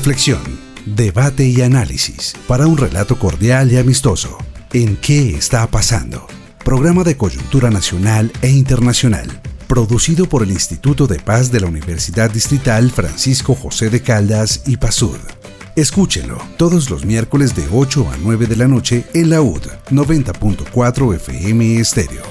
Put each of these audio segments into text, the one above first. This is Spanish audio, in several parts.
Reflexión, debate y análisis para un relato cordial y amistoso. ¿En qué está pasando? Programa de coyuntura nacional e internacional, producido por el Instituto de Paz de la Universidad Distrital Francisco José de Caldas y PASUD. Escúchelo todos los miércoles de 8 a 9 de la noche en la UD 90.4 FM Estéreo.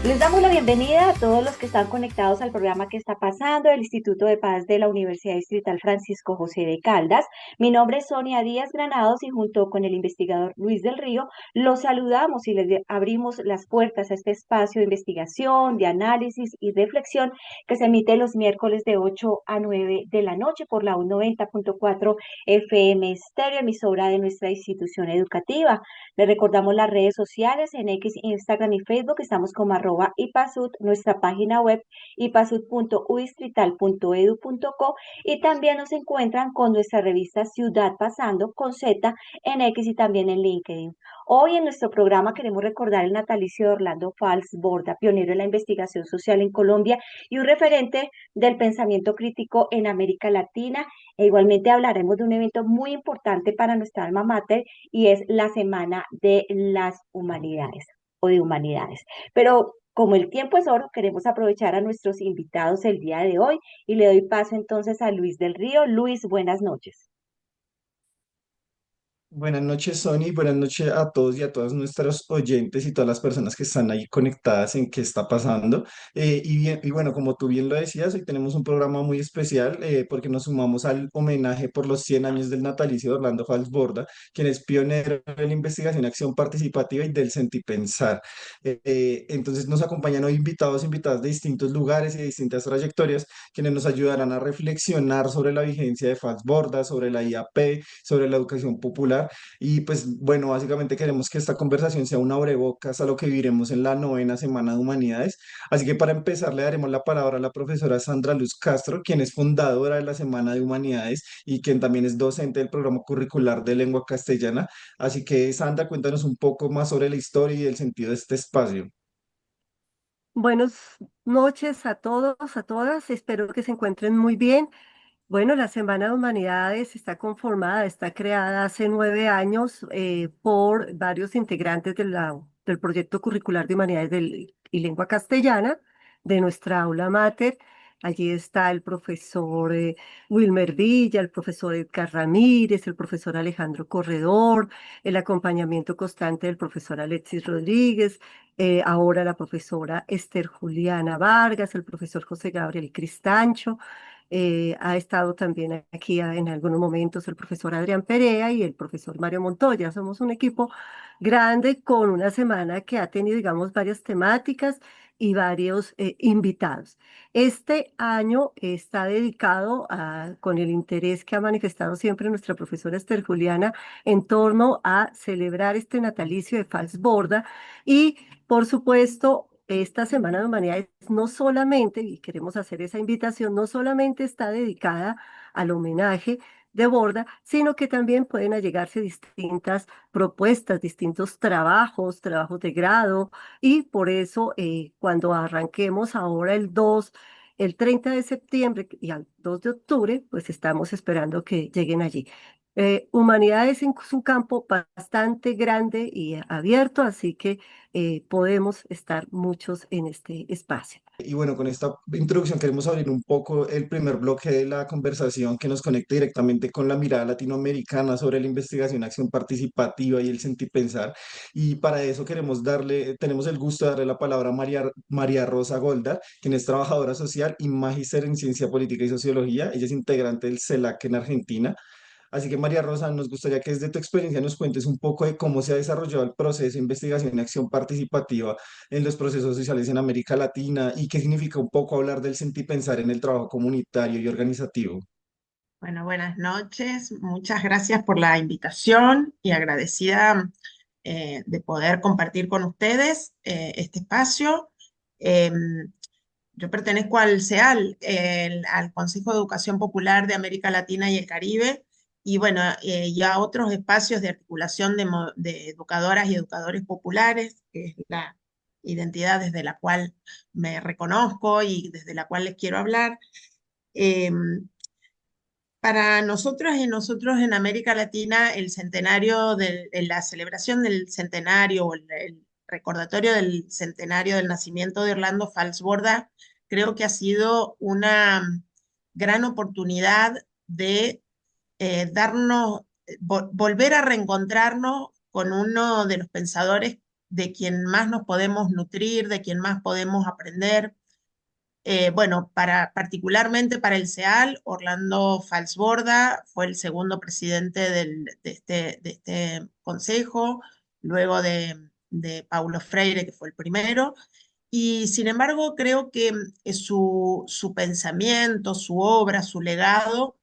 Les damos la bienvenida a todos los que están conectados al programa que está pasando del Instituto de Paz de la Universidad Distrital Francisco José de Caldas. Mi nombre es Sonia Díaz Granados y junto con el investigador Luis del Río los saludamos y les abrimos las puertas a este espacio de investigación, de análisis y reflexión que se emite los miércoles de 8 a 9 de la noche por la 90.4 FM Estéreo, emisora de nuestra institución educativa. Les recordamos las redes sociales en X, Instagram y Facebook. Estamos como @ipasud, nuestra página web ipasud.udistrital.edu.co y también nos encuentran con nuestra revista Ciudad Pasando con Z en X y también en LinkedIn. Hoy en nuestro programa queremos recordar el natalicio de Orlando Fals Borda, pionero en la investigación social en Colombia y un referente del pensamiento crítico en América Latina. E igualmente hablaremos de un evento muy importante para nuestra alma mater y es la Semana de las Humanidades o de Humanidades. Pero como el tiempo es oro, queremos aprovechar a nuestros invitados el día de hoy y le doy paso entonces a Luis del Río. Luis, buenas noches. Buenas noches, Sony. Buenas noches a todos y a todas nuestros oyentes y todas las personas que están ahí conectadas en qué está pasando. Y bueno, como tú bien lo decías, hoy tenemos un programa muy especial porque nos sumamos al homenaje por los 100 años del natalicio de Orlando Fals Borda, quien es pionero en la investigación y acción participativa y del sentipensar. Entonces nos acompañan hoy invitadas de distintos lugares y de distintas trayectorias, quienes nos ayudarán a reflexionar sobre la vigencia de Fals Borda, sobre la IAP, sobre la educación popular y pues bueno, básicamente queremos que esta conversación sea un abrebocas a lo que viviremos en la 9ª Semana de Humanidades. Así que para empezar le daremos la palabra a la profesora Sandra Luz Castro, quien es fundadora de la Semana de Humanidades y quien también es docente del programa curricular de lengua castellana. Así que Sandra, cuéntanos un poco más sobre la historia y el sentido de este espacio. Buenas noches a todos, a todas. Espero que se encuentren muy bien. Bueno, la Semana de Humanidades está conformada, está creada hace 9 años por varios integrantes del proyecto curricular de Humanidades y Lengua Castellana de nuestra aula mater. Allí está el profesor Wilmer Villa, el profesor Edgar Ramírez, el profesor Alejandro Corredor, el acompañamiento constante del profesor Alexis Rodríguez, ahora la profesora Esther Juliana Vargas, el profesor José Gabriel Cristancho. Ha estado también aquí en algunos momentos el profesor Adrián Perea y el profesor Mario Montoya. Somos un equipo grande con una semana que ha tenido, digamos, varias temáticas y varios invitados. Este año está dedicado con el interés que ha manifestado siempre nuestra profesora Esther Juliana en torno a celebrar este natalicio de Fals Borda y, por supuesto, esta Semana de Humanidades no solamente, y queremos hacer esa invitación, no solamente está dedicada al homenaje de Borda, sino que también pueden allegarse distintas propuestas, distintos trabajos de grado, y por eso cuando arranquemos ahora el 30 de septiembre y al 2 de octubre, pues estamos esperando que lleguen allí. Humanidades es un campo bastante grande y abierto, así que podemos estar muchos en este espacio. Y bueno, con esta introducción queremos abrir un poco el primer bloque de la conversación que nos conecta directamente con la mirada latinoamericana sobre la investigación, acción participativa y el sentir pensar. Y para eso tenemos el gusto de darle la palabra a María Rosa Goldar, quien es trabajadora social y magíster en ciencia política y sociología. Ella es integrante del CELAC en Argentina. Así que María Rosa, nos gustaría que desde tu experiencia nos cuentes un poco de cómo se ha desarrollado el proceso de investigación y acción participativa en los procesos sociales en América Latina y qué significa un poco hablar del sentir pensar en el trabajo comunitario y organizativo. Bueno, buenas noches. Muchas gracias por la invitación y agradecida de poder compartir con ustedes este espacio. Yo pertenezco al CEAL, al Consejo de Educación Popular de América Latina y el Caribe, y bueno, y a otros espacios de articulación de educadoras y educadores populares, que es identidad desde la cual me reconozco y desde la cual les quiero hablar. Em, para nosotros y nosotros en América Latina, el centenario la celebración del centenario o el recordatorio del centenario del nacimiento de Orlando Falsborda, creo que ha sido una gran oportunidad de volver a reencontrarnos con uno de los pensadores de quien más nos podemos nutrir, de quien más podemos aprender. Bueno, particularmente para el CEAL, Orlando Falsborda fue el segundo presidente de este consejo, luego de Paulo Freire, que fue el primero. Y sin embargo, creo que su pensamiento, su obra, su legado,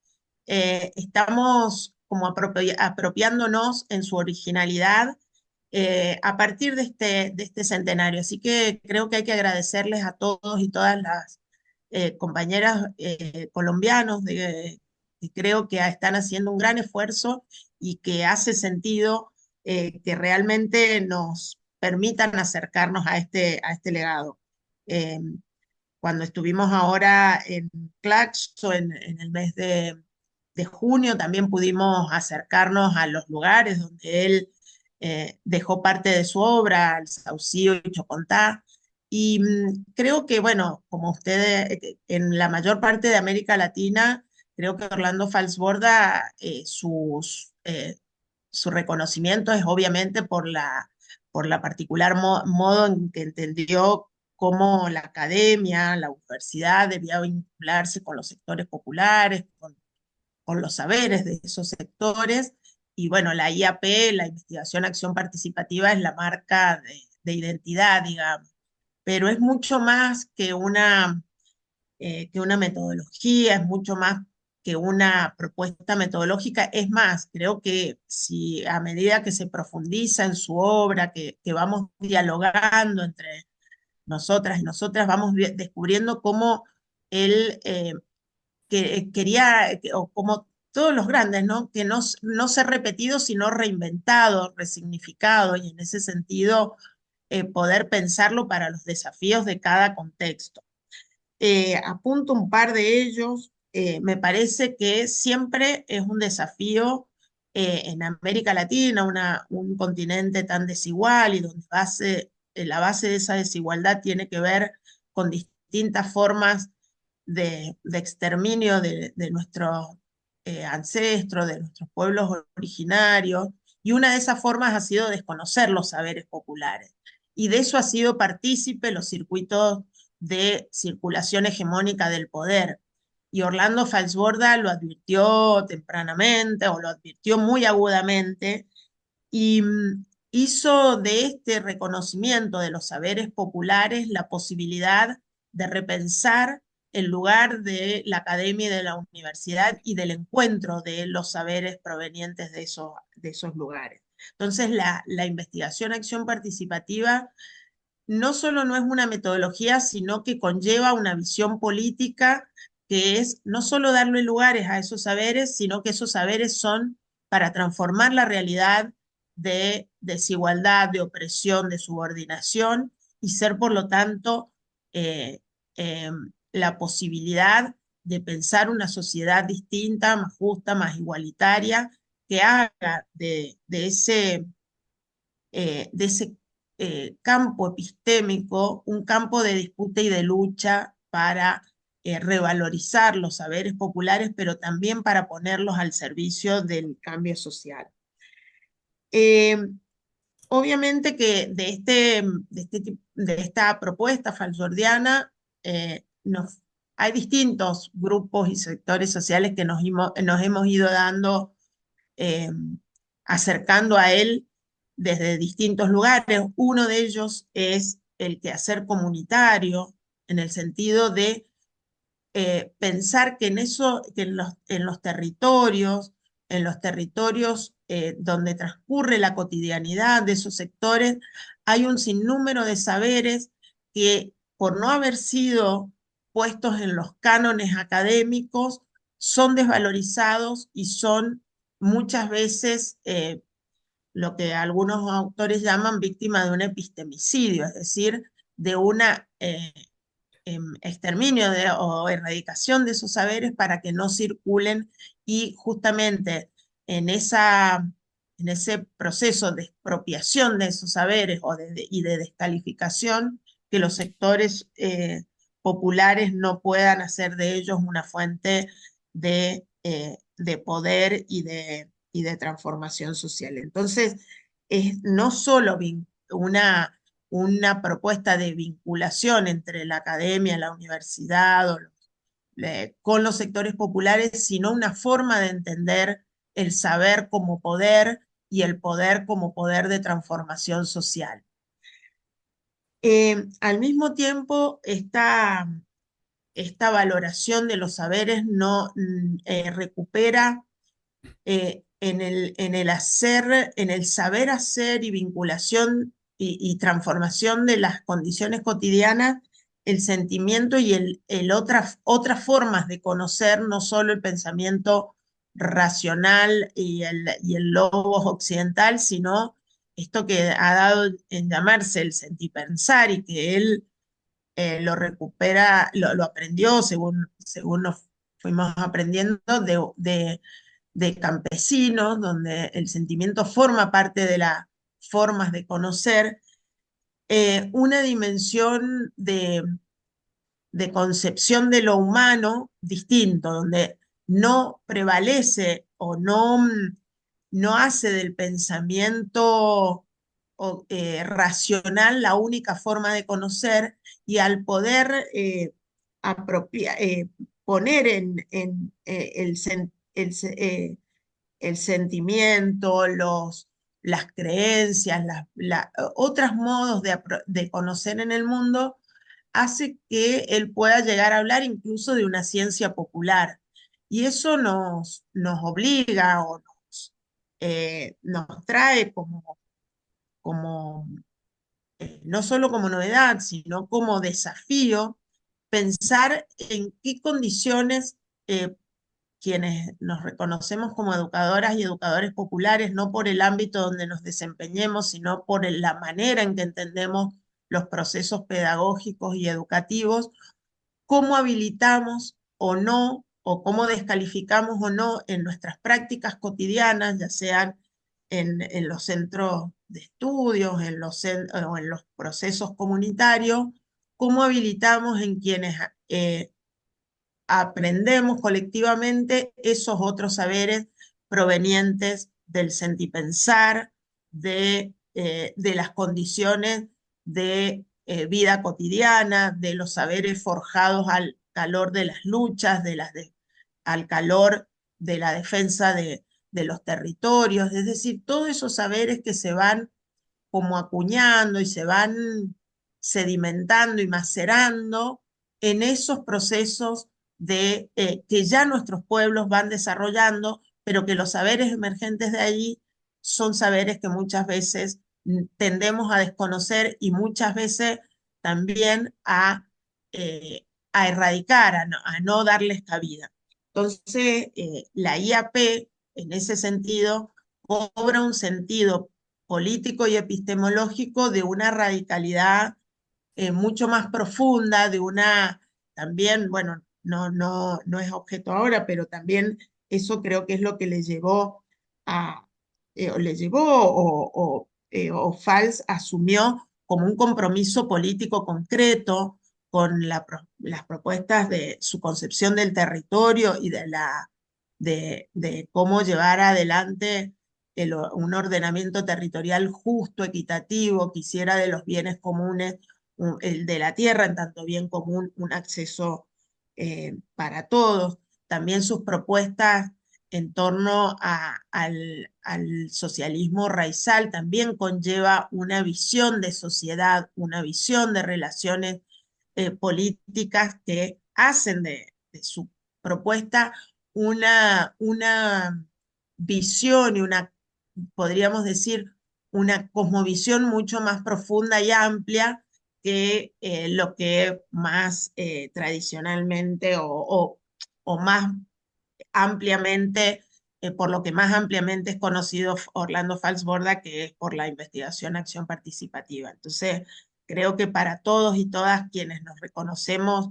estamos como apropiándonos en su originalidad a partir de este escenario. Así que creo que hay que agradecerles a todos y todas las compañeras colombianos que creo que están haciendo un gran esfuerzo y que hace sentido que realmente nos permitan acercarnos a este legado. Eh, Cuando estuvimos ahora en Claxo en el mes de junio, también pudimos acercarnos a los lugares donde él dejó parte de su obra, el Saucillo y Chocontá. Y creo que, bueno, como ustedes, en la mayor parte de América Latina, creo que Orlando Falsborda, su reconocimiento es obviamente por la particular modo en que entendió cómo la academia, la universidad debía vincularse con los sectores populares, con los saberes de esos sectores. Y bueno, la IAP, la Investigación Acción Participativa, es la marca de identidad, digamos, pero es mucho más que una metodología, es mucho más que una propuesta metodológica. Es más, creo que si a medida que se profundiza en su obra, que vamos dialogando entre nosotras y nosotras, vamos descubriendo cómo él quería, o como todos los grandes, ¿no? Que no ser repetido, sino reinventado, resignificado, y en ese sentido poder pensarlo para los desafíos de cada contexto. Apunto un par de ellos. Me parece que siempre es un desafío en América Latina, un continente tan desigual y donde la base de esa desigualdad tiene que ver con distintas formas de exterminio de nuestros ancestros, de nuestros pueblos originarios, y una de esas formas ha sido desconocer los saberes populares. Y de eso ha sido partícipe los circuitos de circulación hegemónica del poder. Y Orlando Falsborda lo advirtió tempranamente o lo advirtió muy agudamente y hizo de este reconocimiento de los saberes populares la posibilidad de repensar el lugar de la academia y de la universidad y del encuentro de los saberes provenientes de esos lugares. Entonces, la investigación acción participativa no solo no es una metodología, sino que conlleva una visión política que es no solo darle lugares a esos saberes, sino que esos saberes son para transformar la realidad de desigualdad, de opresión, de subordinación y ser, por lo tanto, eh, eh, la posibilidad de pensar una sociedad distinta, más justa, más igualitaria, que haga de ese campo epistémico un campo de disputa y de lucha para revalorizar los saberes populares, pero también para ponerlos al servicio del cambio social. Eh, Obviamente que de esta propuesta falsbordiana hay distintos grupos y sectores sociales que nos hemos ido dando, eh, acercando a él desde distintos lugares. Uno de ellos es el quehacer comunitario, en el sentido de pensar que que en los territorios donde transcurre la cotidianidad de esos sectores, hay un sinnúmero de saberes que, por no haber sido puestos en los cánones académicos, son desvalorizados y son muchas veces lo que algunos autores llaman víctima de un epistemicidio, es decir, de una exterminio o erradicación de esos saberes para que no circulen y justamente en, en ese proceso de expropiación de esos saberes y de descalificación, que los sectores populares no puedan hacer de ellos una fuente de poder y de transformación social. Entonces, es no solo una propuesta de vinculación entre la academia, la universidad con los sectores populares, sino una forma de entender el saber como poder y el poder como poder de transformación social. Al mismo tiempo, esta valoración de los saberes no recupera en el hacer, en el saber hacer y vinculación y transformación de las condiciones cotidianas, el sentimiento y otras formas de conocer no solo el pensamiento racional y el logos occidental, sino esto que ha dado en llamarse el sentipensar y que él lo recupera, lo aprendió según nos fuimos aprendiendo de campesinos, donde el sentimiento forma parte de las formas de conocer, una dimensión de concepción de lo humano distinto, donde no prevalece o no hace del pensamiento racional la única forma de conocer, y al poder poner el sentimiento, las creencias, otros modos de conocer en el mundo, hace que él pueda llegar a hablar incluso de una ciencia popular. Y eso nos obliga o nos trae como no solo como novedad, sino como desafío, pensar en qué condiciones quienes nos reconocemos como educadoras y educadores populares, no por el ámbito donde nos desempeñemos, sino por la manera en que entendemos los procesos pedagógicos y educativos, cómo habilitamos o no, o cómo descalificamos o no en nuestras prácticas cotidianas, ya sean en los centros de estudios, o en los procesos comunitarios, cómo habilitamos en quienes aprendemos colectivamente esos otros saberes provenientes del sentipensar, de las condiciones de vida cotidiana, de los saberes forjados al calor de las luchas, al calor de la defensa de los territorios, es decir, todos esos saberes que se van como acuñando y se van sedimentando y macerando en esos procesos que ya nuestros pueblos van desarrollando, pero que los saberes emergentes de allí son saberes que muchas veces tendemos a desconocer y muchas veces también a erradicar, a no darles cabida. Entonces, la IAP, en ese sentido, cobra un sentido político y epistemológico de una radicalidad mucho más profunda, también, bueno, no es objeto ahora, pero también eso creo que es lo que le llevó o le llevó o Fals asumió como un compromiso político concreto con las propuestas de su concepción del territorio y de cómo llevar adelante un ordenamiento territorial justo, equitativo, que hiciera de los bienes comunes, el de la tierra en tanto bien común, un acceso para todos. También sus propuestas en torno al socialismo raizal también conlleva una visión de sociedad, una visión de relaciones políticas que hacen de su propuesta una visión y podríamos decir, una cosmovisión mucho más profunda y amplia que lo que más tradicionalmente o más ampliamente por lo que más ampliamente es conocido Orlando Falsborda, que es por la investigación acción participativa. Entonces, creo que para todos y todas quienes nos reconocemos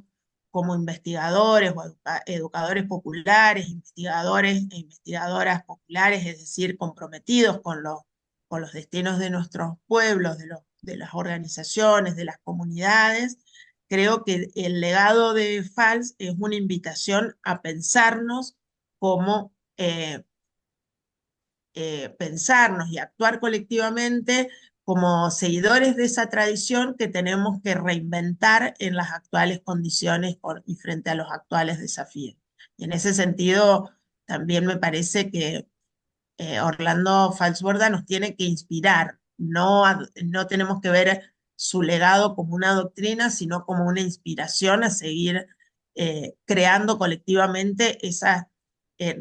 como investigadores o educadores populares, investigadores e investigadoras populares, es decir, comprometidos con los destinos de nuestros pueblos, de las organizaciones, de las comunidades, creo que el legado de FALS es una invitación a pensarnos como pensarnos y actuar colectivamente como seguidores de esa tradición que tenemos que reinventar en las actuales condiciones y frente a los actuales desafíos. Y en ese sentido, también me parece que Orlando Falsborda nos tiene que inspirar. No tenemos que ver su legado como una doctrina, sino como una inspiración a seguir creando colectivamente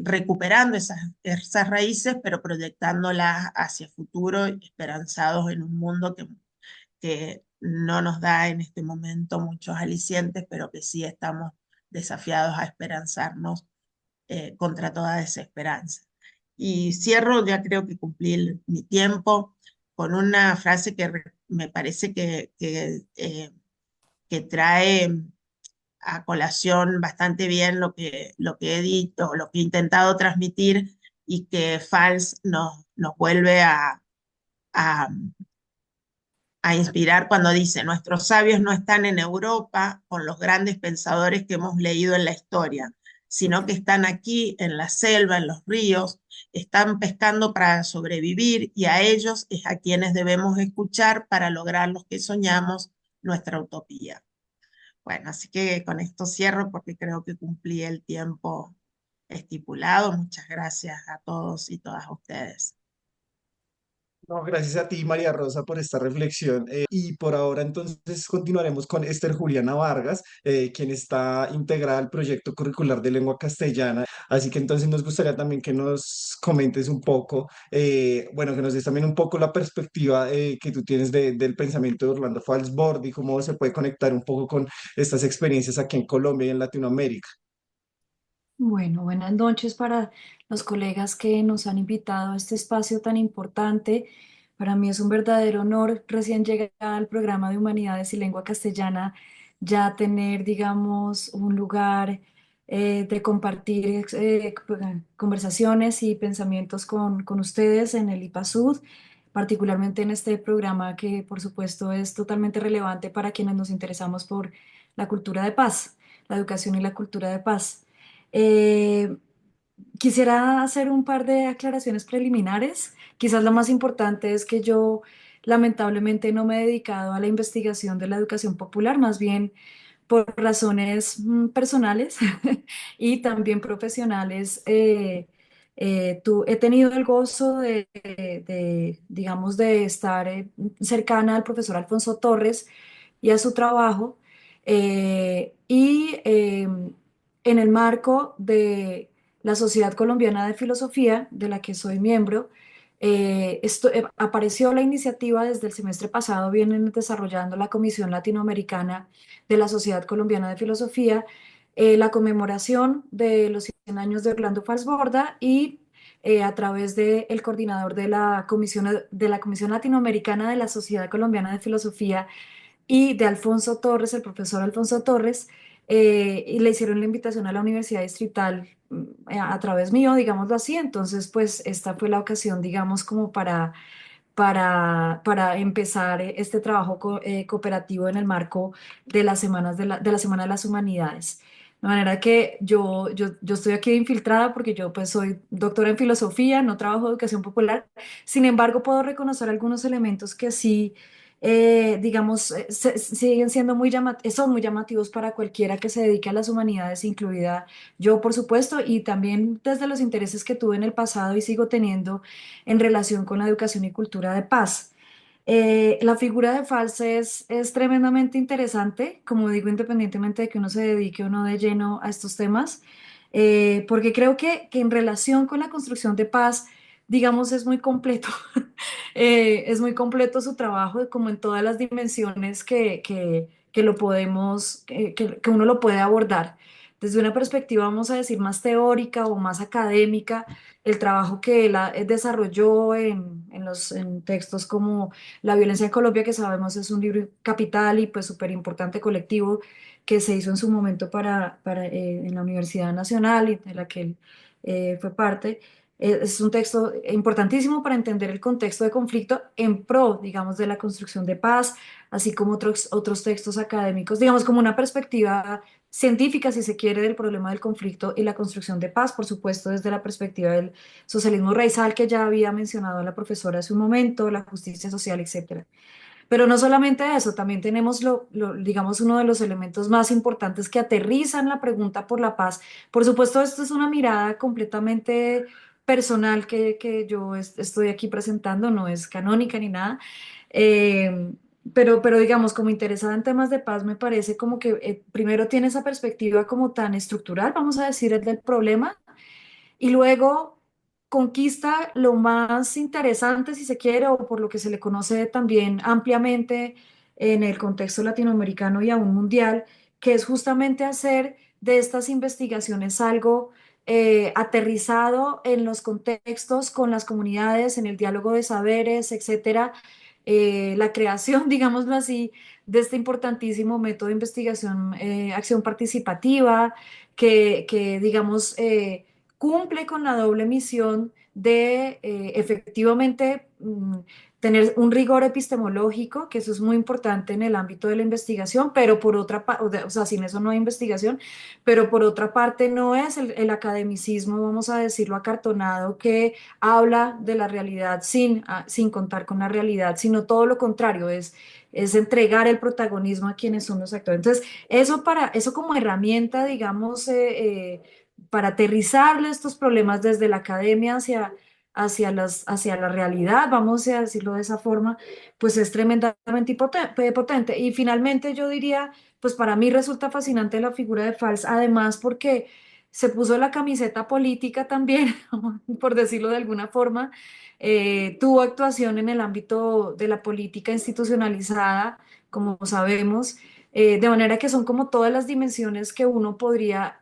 recuperando esas raíces, pero proyectándolas hacia el futuro, esperanzados en un mundo que no nos da en este momento muchos alicientes, pero que sí estamos desafiados a esperanzarnos contra toda desesperanza. Y cierro, ya creo que cumplí mi tiempo, con una frase que me parece que trae a colación bastante bien lo que he dicho, lo que he intentado transmitir y que Fals nos vuelve a, a inspirar cuando dice, nuestros sabios no están en Europa con los grandes pensadores que hemos leído en la historia, sino que están aquí en la selva, en los ríos, están pescando para sobrevivir y a ellos es a quienes debemos escuchar para lograr lo que soñamos, nuestra utopía. Bueno, así que con esto cierro porque creo que cumplí el tiempo estipulado. Muchas gracias a todos y todas ustedes. No, gracias a ti, María Rosa, por esta reflexión. Y por ahora, entonces, continuaremos con Esther Juliana Vargas, quien está integrada al proyecto curricular de lengua castellana. Así que entonces nos gustaría también que nos comentes un poco, bueno, que nos des también un poco la perspectiva que tú tienes del pensamiento de Orlando Falsborg y cómo se puede conectar un poco con estas experiencias aquí en Colombia y en Latinoamérica. Bueno, buenas noches para los colegas que nos han invitado a este espacio tan importante. Para mí es un verdadero honor recién llegar al programa de Humanidades y Lengua Castellana, ya tener, digamos, un lugar de compartir conversaciones y pensamientos con ustedes en el IPASUD, particularmente en este programa que, por supuesto, es totalmente relevante para quienes nos interesamos por la cultura de paz, la educación y la cultura de paz. Eh, Quisiera hacer un par de aclaraciones preliminares. Quizás lo más importante es que yo lamentablemente no me he dedicado a la investigación de la educación popular, más bien por razones personales y también profesionales. He tenido el gozo digamos, de estar cercana al profesor Alfonso Torres y a su trabajo. En el marco de la Sociedad Colombiana de Filosofía, de la que soy miembro, apareció la iniciativa desde el semestre pasado, vienen desarrollando la Comisión Latinoamericana de la Sociedad Colombiana de Filosofía, la conmemoración de los 100 años de Orlando Falsborda y a través del coordinador de la Comisión Latinoamericana de la Sociedad Colombiana de Filosofía y de Alfonso Torres, el profesor Alfonso Torres, y le hicieron la invitación a la Universidad Distrital a través mío, digámoslo así. Entonces, pues esta fue la ocasión, digamos, como para empezar este trabajo cooperativo en el marco de las semanas de la Semana de las Humanidades. De manera que yo estoy aquí infiltrada porque yo pues soy doctora en filosofía, no trabajo en educación popular. Sin embargo, puedo reconocer algunos elementos que sí, digamos, siguen siendo son muy llamativos para cualquiera que se dedique a las humanidades, incluida yo, por supuesto, y también desde los intereses que tuve en el pasado y sigo teniendo en relación con la educación y cultura de paz. La figura de False es tremendamente interesante, como digo, independientemente de que uno se dedique o no de lleno a estos temas, porque creo que en relación con la construcción de paz, digamos, es muy completo. Es muy completo su trabajo, como en todas las dimensiones que lo podemos, que uno lo puede abordar. desde una perspectiva, vamos a decir, más teórica o más académica, el trabajo que él desarrolló en textos como La violencia en Colombia, que sabemos es un libro capital y pues súper importante colectivo que se hizo en su momento en la Universidad Nacional y de la que él fue parte. Es un texto importantísimo para entender el contexto de conflicto en pro, digamos, de la construcción de paz, así como otros textos académicos, digamos, como una perspectiva científica, si se quiere, del problema del conflicto y la construcción de paz, por supuesto, desde la perspectiva del socialismo raizal que ya había mencionado la profesora hace un momento, la justicia social, etcétera. Pero no solamente eso, también tenemos digamos, uno de los elementos más importantes que aterrizan la pregunta por la paz. Por supuesto, esto es una mirada completamente personal que yo estoy aquí presentando, no es canónica ni nada. Eh, pero digamos, como interesada en temas de paz, me parece como que primero tiene esa perspectiva como tan estructural, vamos a decir, el del problema, y luego conquista lo más interesante, si se quiere, o por lo que se le conoce también ampliamente en el contexto latinoamericano y aún mundial, que es justamente hacer de estas investigaciones algo aterrizado en los contextos con las comunidades, en el diálogo de saberes, etcétera, la creación, digámoslo así, de este importantísimo método de investigación, acción participativa, digamos, cumple con la doble misión de efectivamente tener un rigor epistemológico, que eso es muy importante en el ámbito de la investigación, pero por otra parte, o sea, sin eso no hay investigación, pero por otra parte no es el academicismo, vamos a decirlo, acartonado, que habla de la realidad sin contar con la realidad, sino todo lo contrario, es entregar el protagonismo a quienes son los actores. Entonces, eso como herramienta, digamos, para aterrizarle estos problemas desde la academia hacia la realidad, vamos a decirlo de esa forma, pues es tremendamente potente. Y finalmente yo diría, pues para mí resulta fascinante la figura de Fals, además porque se puso la camiseta política también, por decirlo de alguna forma, tuvo actuación en el ámbito de la política institucionalizada, como sabemos, de manera que son como todas las dimensiones que uno podría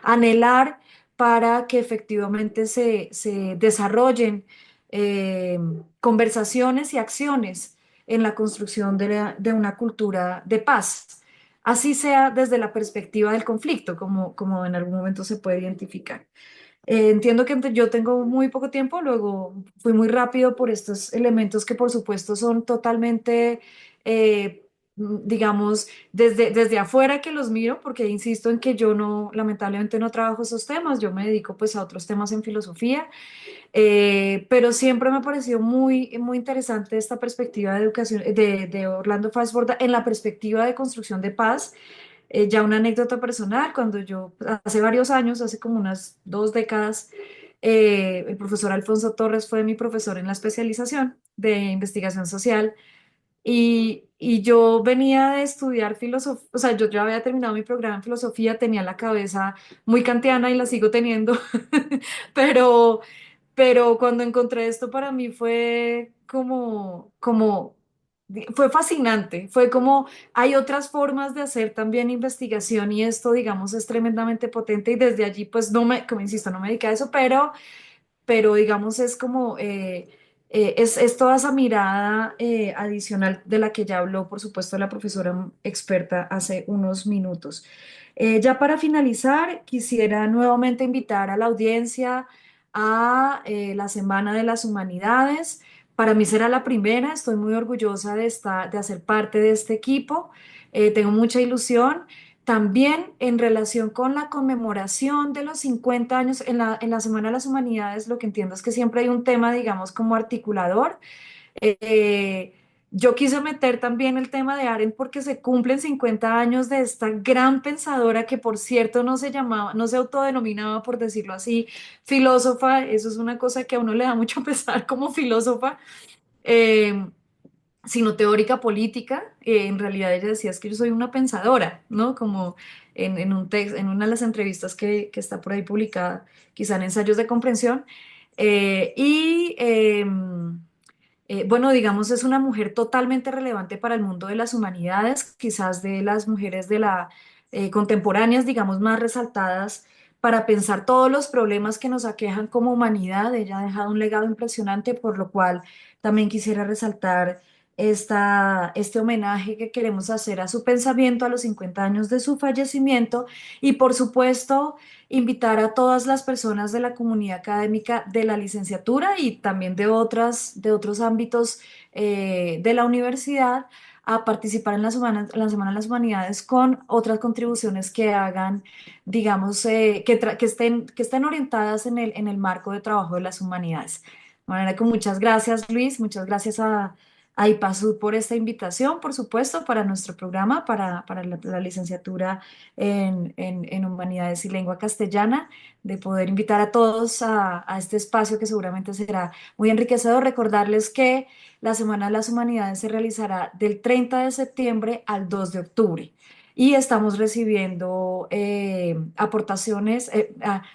anhelar para que efectivamente se desarrollen eh, conversaciones y acciones en la construcción de una cultura de paz, así sea desde la perspectiva del conflicto, como en algún momento se puede identificar. Entiendo que yo tengo muy poco tiempo, luego fui muy rápido por estos elementos que por supuesto son totalmente, digamos, desde afuera que los miro, porque insisto en que yo no, lamentablemente no trabajo esos temas, yo me dedico pues a otros temas en filosofía, pero siempre me ha parecido muy interesante esta perspectiva de educación de Orlando Fastborda en la perspectiva de construcción de paz. Ya una anécdota personal, cuando yo hace varios años, hace como unas 2 décadas, el profesor Alfonso Torres fue mi profesor en la especialización de investigación social y yo venía de estudiar filosofía, o sea, yo ya había terminado mi programa en filosofía, tenía la cabeza muy kantiana y la sigo teniendo, pero cuando encontré esto para mí fue fue fascinante, fue como hay otras formas de hacer también investigación y esto, digamos, es tremendamente potente y desde allí, pues como insisto, no me dediqué a eso, pero digamos es como, es toda esa mirada adicional de la que ya habló, por supuesto, la profesora experta hace unos minutos. Ya para finalizar, quisiera nuevamente invitar a la audiencia a la Semana de las Humanidades. Para mí será la primera, estoy muy orgullosa de hacer parte de este equipo, tengo mucha ilusión. También en relación con la conmemoración de los 50 años, en la Semana de las Humanidades, lo que entiendo es que siempre hay un tema, digamos, como articulador. Eh, yo quise meter también el tema de Arendt porque se cumplen 50 años de esta gran pensadora que, por cierto, no se llamaba, no se autodenominaba, por decirlo así, filósofa. Eso es una cosa que a uno le da mucho pesar como filósofa. Eh, Sino teórica política. En realidad ella decía es que yo soy una pensadora, ¿no? Como en un texto, en una de las entrevistas que está por ahí publicada, quizá en Ensayos de Comprensión. Bueno, digamos, es una mujer totalmente relevante para el mundo de las humanidades, quizás de las mujeres contemporáneas, digamos, más resaltadas para pensar todos los problemas que nos aquejan como humanidad. Ella ha dejado un legado impresionante, por lo cual también quisiera resaltar este homenaje que queremos hacer a su pensamiento a los 50 años de su fallecimiento y, por supuesto, invitar a todas las personas de la comunidad académica de la licenciatura y también de otros ámbitos de la universidad a participar en la Semana de las Humanidades con otras contribuciones que hagan, digamos, que estén orientadas en el marco de trabajo de las humanidades. De manera que muchas gracias, Luis, muchas gracias a IPASUD por esta invitación, por supuesto, para nuestro programa, para la licenciatura en Humanidades y Lengua Castellana, de poder invitar a todos a este espacio que seguramente será muy enriquecedor. Recordarles que la Semana de las Humanidades se realizará del 30 de septiembre al 2 de octubre. Y estamos recibiendo aportaciones,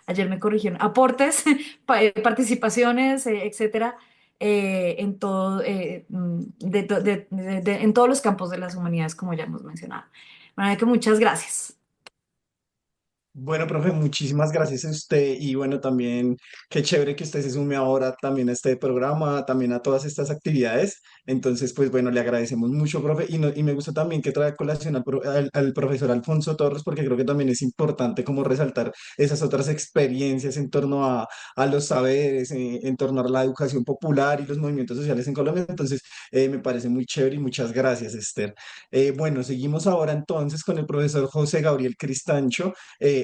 ayer me corrigieron, aportes, participaciones, etcétera, en en todos los campos de las humanidades, como ya hemos mencionado. De manera que muchas gracias. Bueno, profe, muchísimas gracias a usted y bueno, también qué chévere que usted se sume ahora también a este programa, también a todas estas actividades. Entonces, pues bueno, le agradecemos mucho, profe, y, y me gusta también que trae a colación al profesor Alfonso Torres, porque creo que también es importante como resaltar esas otras experiencias en torno a los saberes, en torno a la educación popular y los movimientos sociales en Colombia. Entonces, me parece muy chévere y muchas gracias, Esther. Bueno, seguimos ahora entonces con el profesor José Gabriel Cristancho.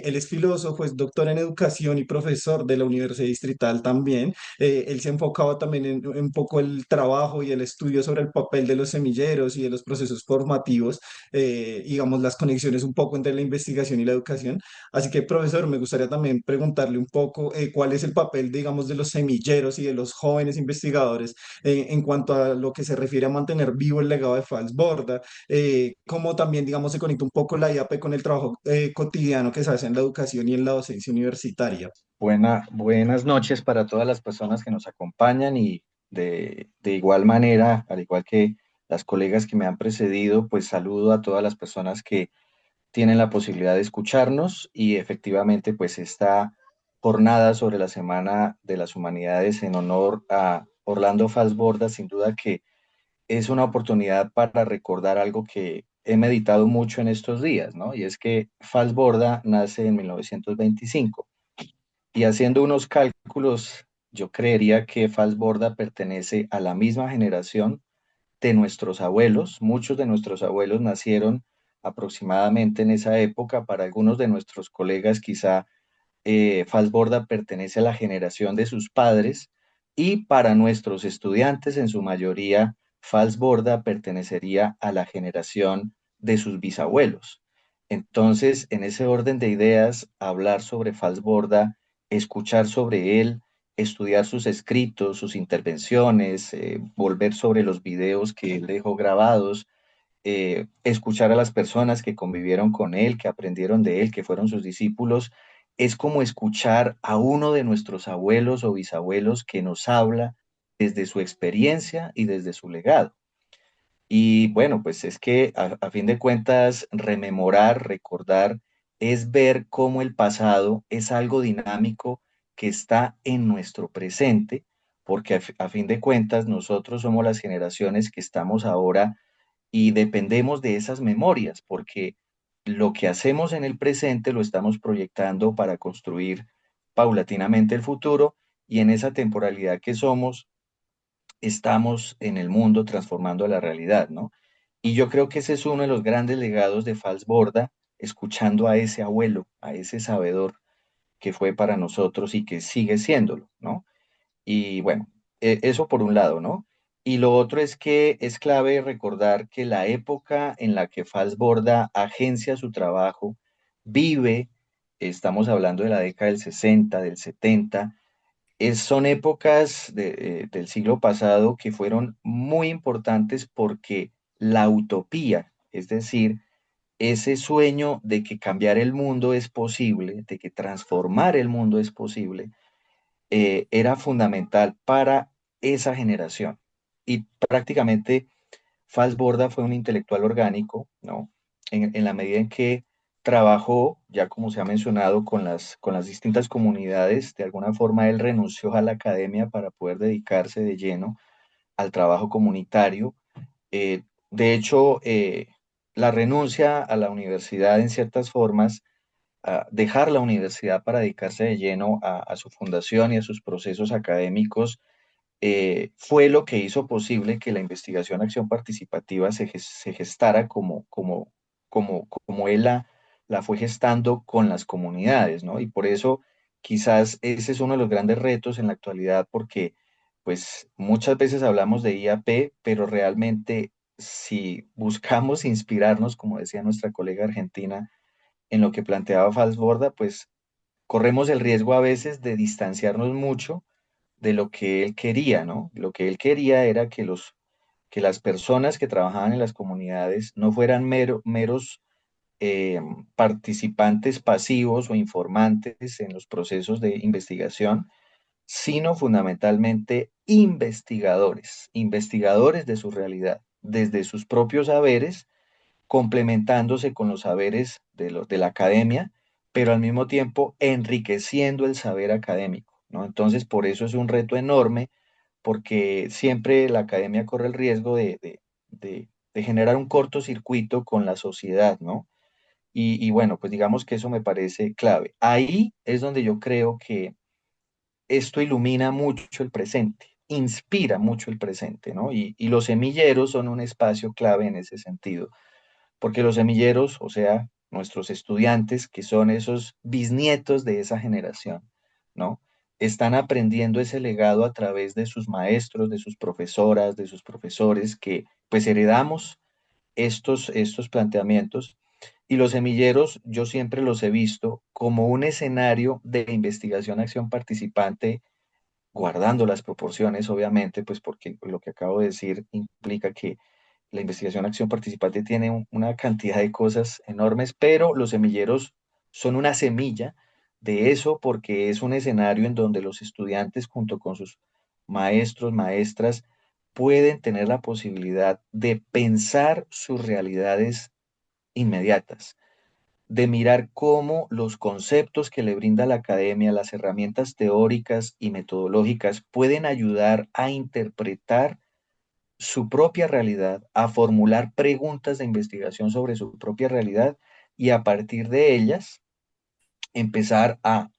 Él es filósofo, es doctor en educación y profesor de la Universidad Distrital también. Él se ha enfocado también en un poco el trabajo y el estudio sobre el papel de los semilleros y de los procesos formativos, digamos, las conexiones un poco entre la investigación y la educación. Así que, profesor, me gustaría también preguntarle un poco cuál es el papel, digamos, de los semilleros y de los jóvenes investigadores en cuanto a lo que se refiere a mantener vivo el legado de Fals Borda, cómo también, digamos, se conecta un poco la IAP con el trabajo cotidiano que se hace en la educación y en la docencia universitaria. Buenas noches para todas las personas que nos acompañan y de igual manera, al igual que las colegas que me han precedido, pues saludo a todas las personas que tienen la posibilidad de escucharnos y efectivamente pues esta jornada sobre la Semana de las Humanidades en honor a Orlando Falsborda, sin duda que es una oportunidad para recordar algo que he meditado mucho en estos días, ¿no? Y es que Falsborda nace en 1925 y haciendo unos cálculos, yo creería que Falsborda pertenece a la misma generación de nuestros abuelos. Muchos de nuestros abuelos nacieron aproximadamente en esa época. Para algunos de nuestros colegas, quizá Falsborda pertenece a la generación de sus padres y para nuestros estudiantes, en su mayoría, Falsborda pertenecería a la generación de sus bisabuelos. Entonces, en ese orden de ideas, hablar sobre Falsborda, escuchar sobre él, estudiar sus escritos, sus intervenciones, volver sobre los videos que él dejó grabados, escuchar a las personas que convivieron con él, que aprendieron de él, que fueron sus discípulos, es como escuchar a uno de nuestros abuelos o bisabuelos que nos habla desde su experiencia y desde su legado. Y bueno, pues es que a fin de cuentas, rememorar, recordar, es ver cómo el pasado es algo dinámico que está en nuestro presente, porque a fin de cuentas nosotros somos las generaciones que estamos ahora y dependemos de esas memorias, porque lo que hacemos en el presente lo estamos proyectando para construir paulatinamente el futuro y en esa temporalidad que somos, estamos en el mundo transformando la realidad, ¿no? Y yo creo que ese es uno de los grandes legados de Fals Borda, escuchando a ese abuelo, a ese sabedor que fue para nosotros y que sigue siéndolo, ¿no? Y bueno, eso por un lado, ¿no? Y lo otro es que es clave recordar que la época en la que Fals Borda agencia su trabajo, vive, estamos hablando de la década del 60, del 70, son épocas del siglo pasado que fueron muy importantes porque la utopía, es decir, ese sueño de que cambiar el mundo es posible, de que transformar el mundo es posible, era fundamental para esa generación. Y prácticamente Fals Borda fue un intelectual orgánico, ¿no? En la medida en que trabajó, ya como se ha mencionado, con las distintas comunidades. De alguna forma él renunció a la academia para poder dedicarse de lleno al trabajo comunitario. De hecho, la renuncia a la universidad en ciertas formas, a dejar la universidad para dedicarse de lleno a su fundación y a sus procesos académicos, fue lo que hizo posible que la investigación acción participativa se gestara como él la fue gestando con las comunidades, ¿no? Y por eso quizás ese es uno de los grandes retos en la actualidad, porque pues muchas veces hablamos de IAP, pero realmente si buscamos inspirarnos, como decía nuestra colega argentina, en lo que planteaba Falsborda, pues corremos el riesgo a veces de distanciarnos mucho de lo que él quería, ¿no? Lo que él quería era que las personas que trabajaban en las comunidades no fueran meros eh, participantes pasivos o informantes en los procesos de investigación, sino fundamentalmente investigadores, investigadores de su realidad, desde sus propios saberes, complementándose con los saberes de la academia, pero al mismo tiempo enriqueciendo el saber académico, ¿no? Entonces, por eso es un reto enorme, porque siempre la academia corre el riesgo de generar un cortocircuito con la sociedad, ¿no? Y bueno, pues digamos que eso me parece clave. Ahí es donde yo creo que esto ilumina mucho el presente, inspira mucho el presente, ¿no? Y los semilleros son un espacio clave en ese sentido, porque los semilleros, o sea, nuestros estudiantes, que son esos bisnietos de esa generación, ¿no? Están aprendiendo ese legado a través de sus maestros, de sus profesoras, de sus profesores, que pues heredamos estos planteamientos. Y los semilleros yo siempre los he visto como un escenario de investigación, acción participante, guardando las proporciones, obviamente, pues porque lo que acabo de decir implica que la investigación acción participante tiene una cantidad de cosas enormes, pero los semilleros son una semilla de eso, porque es un escenario en donde los estudiantes junto con sus maestros, maestras, pueden tener la posibilidad de pensar sus realidades inmediatas, de mirar cómo los conceptos que le brinda la academia, las herramientas teóricas y metodológicas pueden ayudar a interpretar su propia realidad, a formular preguntas de investigación sobre su propia realidad y a partir de ellas empezar a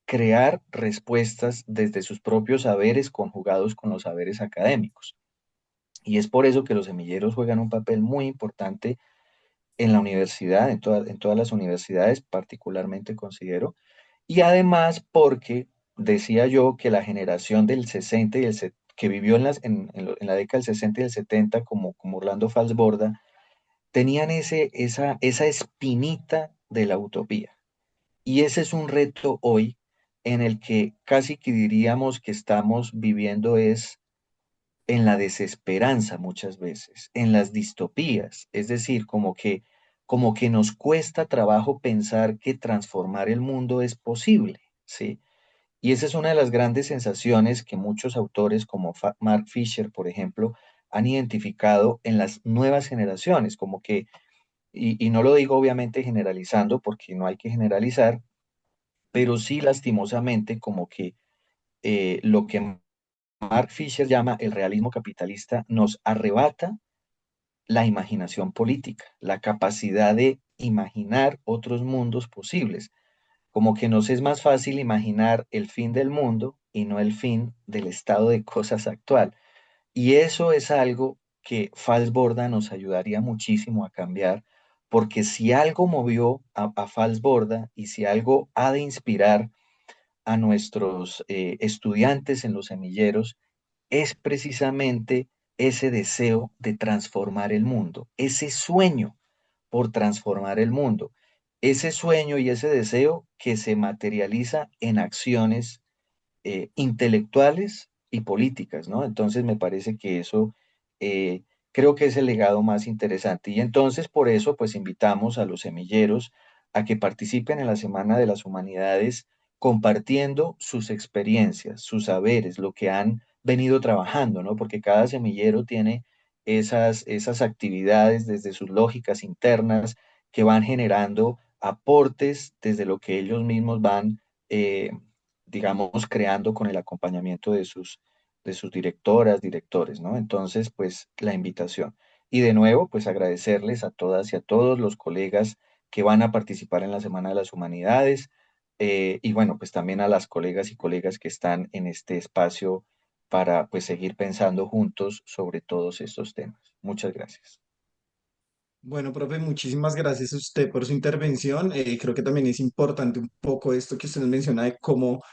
crear respuestas desde sus propios saberes conjugados con los saberes académicos. Y es por eso que los semilleros juegan un papel muy importante en la universidad, en todas las universidades particularmente considero, y además porque decía yo que la generación del 60 y que vivió en la década del 60 y el 70 como Orlando Falsborda, tenían esa espinita de la utopía. Y ese es un reto hoy en el que casi que diríamos que estamos viviendo es en la desesperanza muchas veces, en las distopías, es decir, como que nos cuesta trabajo pensar que transformar el mundo es posible, ¿sí? Y esa es una de las grandes sensaciones que muchos autores como Mark Fisher, por ejemplo, han identificado en las nuevas generaciones, como que, y no lo digo obviamente generalizando, porque no hay que generalizar, pero sí lastimosamente como que lo que Mark Fisher llama el realismo capitalista nos arrebata la imaginación política, la capacidad de imaginar otros mundos posibles, como que nos es más fácil imaginar el fin del mundo y no el fin del estado de cosas actual. Y eso es algo que Falsborda nos ayudaría muchísimo a cambiar, porque si algo movió a Falsborda y si algo ha de inspirar a nuestros estudiantes en los semilleros, es precisamente ese deseo de transformar el mundo, ese sueño por transformar el mundo, ese sueño y ese deseo que se materializa en acciones intelectuales y políticas, ¿no? Entonces me parece que eso eh, creo que es el legado más interesante. Y entonces por eso pues invitamos a los semilleros a que participen en la Semana de las Humanidades compartiendo sus experiencias, sus saberes, lo que han venido trabajando, ¿no? Porque cada semillero tiene esas actividades desde sus lógicas internas que van generando aportes desde lo que ellos mismos van, digamos, creando con el acompañamiento de sus directoras, directores, ¿no? Entonces, pues la invitación. Y de nuevo, pues agradecerles a todas y a todos los colegas que van a participar en la Semana de las Humanidades, y bueno, pues también a las colegas y colegas que están en este espacio para pues seguir pensando juntos sobre todos estos temas. Muchas gracias. Bueno, profe, muchísimas gracias a usted por su intervención. Creo que también es importante un poco esto que usted nos menciona de cómo,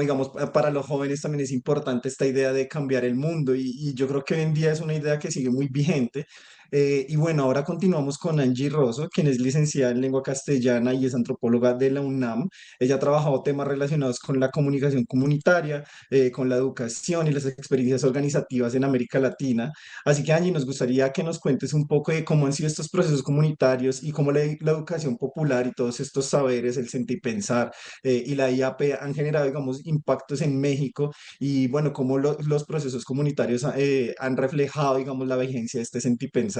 digamos, para los jóvenes también es importante esta idea de cambiar el mundo y yo creo que hoy en día es una idea que sigue muy vigente. Y bueno, ahora continuamos con Angie Rosso, quien es licenciada en lengua castellana y es antropóloga de la UNAM. Ella ha trabajado temas relacionados con la comunicación comunitaria, con la educación y las experiencias organizativas en América Latina. Así que Angie, nos gustaría que nos cuentes un poco de cómo han sido estos procesos comunitarios y cómo la educación popular y todos estos saberes, el sentir pensar y la IAP han generado, digamos, impactos en México y, bueno, cómo los procesos comunitarios han reflejado, digamos, la vigencia de este sentir pensar.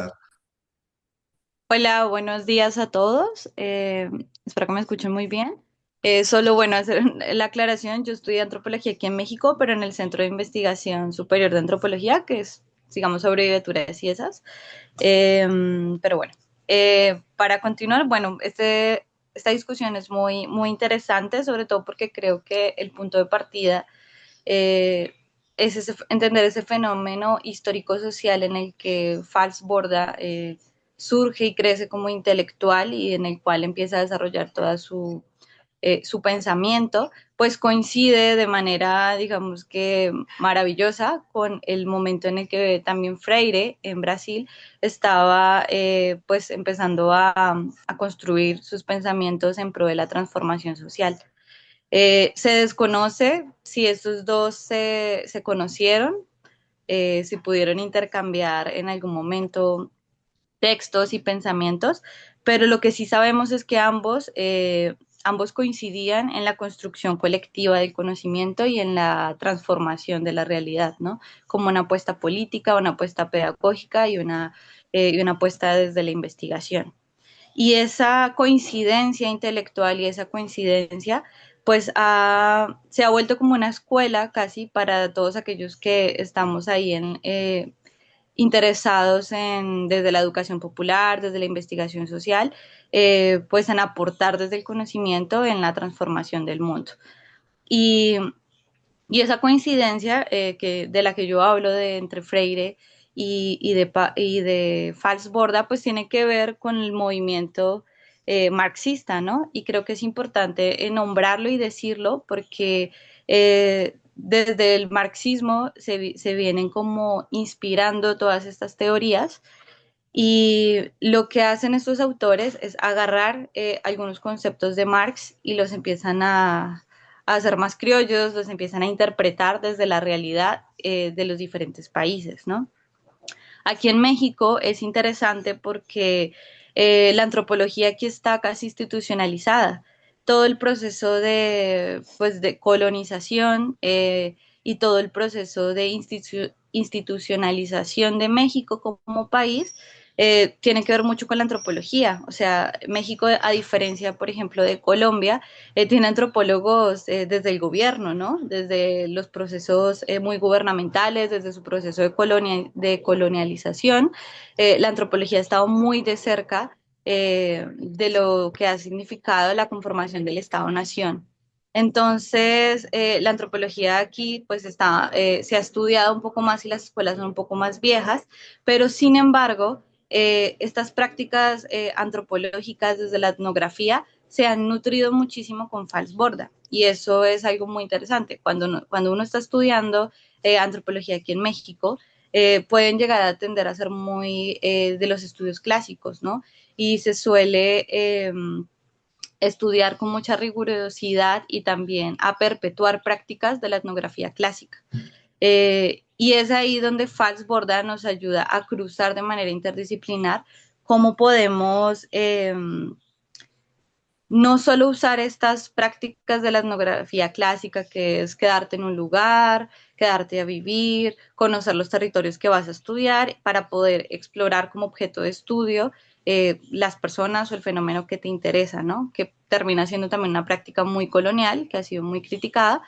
Hola, buenos días a todos. Espero que me escuchen muy bien. Solo bueno, hacer la aclaración, yo estudié antropología aquí en México, pero en el Centro de Investigación Superior de Antropología, que es, digamos, abreviaturas y esas. Pero bueno, para continuar, bueno, esta discusión es muy interesante, sobre todo porque creo que el punto de partida eh, es entender ese fenómeno histórico-social en el que Fals Borda surge y crece como intelectual y en el cual empieza a desarrollar toda su pensamiento, pues coincide de manera, digamos que maravillosa con el momento en el que también Freire en Brasil estaba pues empezando a construir sus pensamientos en pro de la transformación social. Se desconoce si estos dos se conocieron, si pudieron intercambiar en algún momento textos y pensamientos, pero lo que sí sabemos es que ambos coincidían en la construcción colectiva del conocimiento y en la transformación de la realidad, ¿no? Como una apuesta política, una apuesta pedagógica y una apuesta desde la investigación. Y esa coincidencia intelectual y esa coincidencia, pues se ha vuelto como una escuela casi para todos aquellos que estamos ahí interesados desde la educación popular, desde la investigación social, pues en aportar desde el conocimiento en la transformación del mundo. Y, y esa coincidencia de la que yo hablo entre Freire y de Fals Borda, pues tiene que ver con el movimiento marxista, ¿no? Y creo que es importante nombrarlo y decirlo porque desde el marxismo se vienen como inspirando todas estas teorías y lo que hacen estos autores es agarrar algunos conceptos de Marx y los empiezan a hacer más criollos, los empiezan a interpretar desde la realidad de los diferentes países, ¿no? Aquí en México es interesante porque la antropología aquí está casi institucionalizada. Todo el proceso pues, de colonización y todo el proceso de institucionalización de México como país tiene que ver mucho con la antropología. O sea, México, a diferencia, por ejemplo, de Colombia, tiene antropólogos desde el gobierno, ¿no? Desde los procesos muy gubernamentales, desde su proceso de colonialización. La antropología ha estado muy de cerca de lo que ha significado la conformación del Estado-Nación. Entonces, la antropología aquí pues se ha estudiado un poco más y las escuelas son un poco más viejas, pero sin embargo, estas prácticas antropológicas desde la etnografía se han nutrido muchísimo con Fals Borda y eso es algo muy interesante. Cuando uno está estudiando antropología aquí en México, pueden llegar a tender a ser muy de los estudios clásicos, ¿no? Y se suele estudiar con mucha rigurosidad y también a perpetuar prácticas de la etnografía clásica. Y es ahí donde Fals Borda nos ayuda a cruzar de manera interdisciplinar cómo podemos no solo usar estas prácticas de la etnografía clásica, que es quedarte en un lugar, quedarte a vivir, conocer los territorios que vas a estudiar para poder explorar como objeto de estudio las personas o el fenómeno que te interesa, ¿no? Que termina siendo también una práctica muy colonial, que ha sido muy criticada,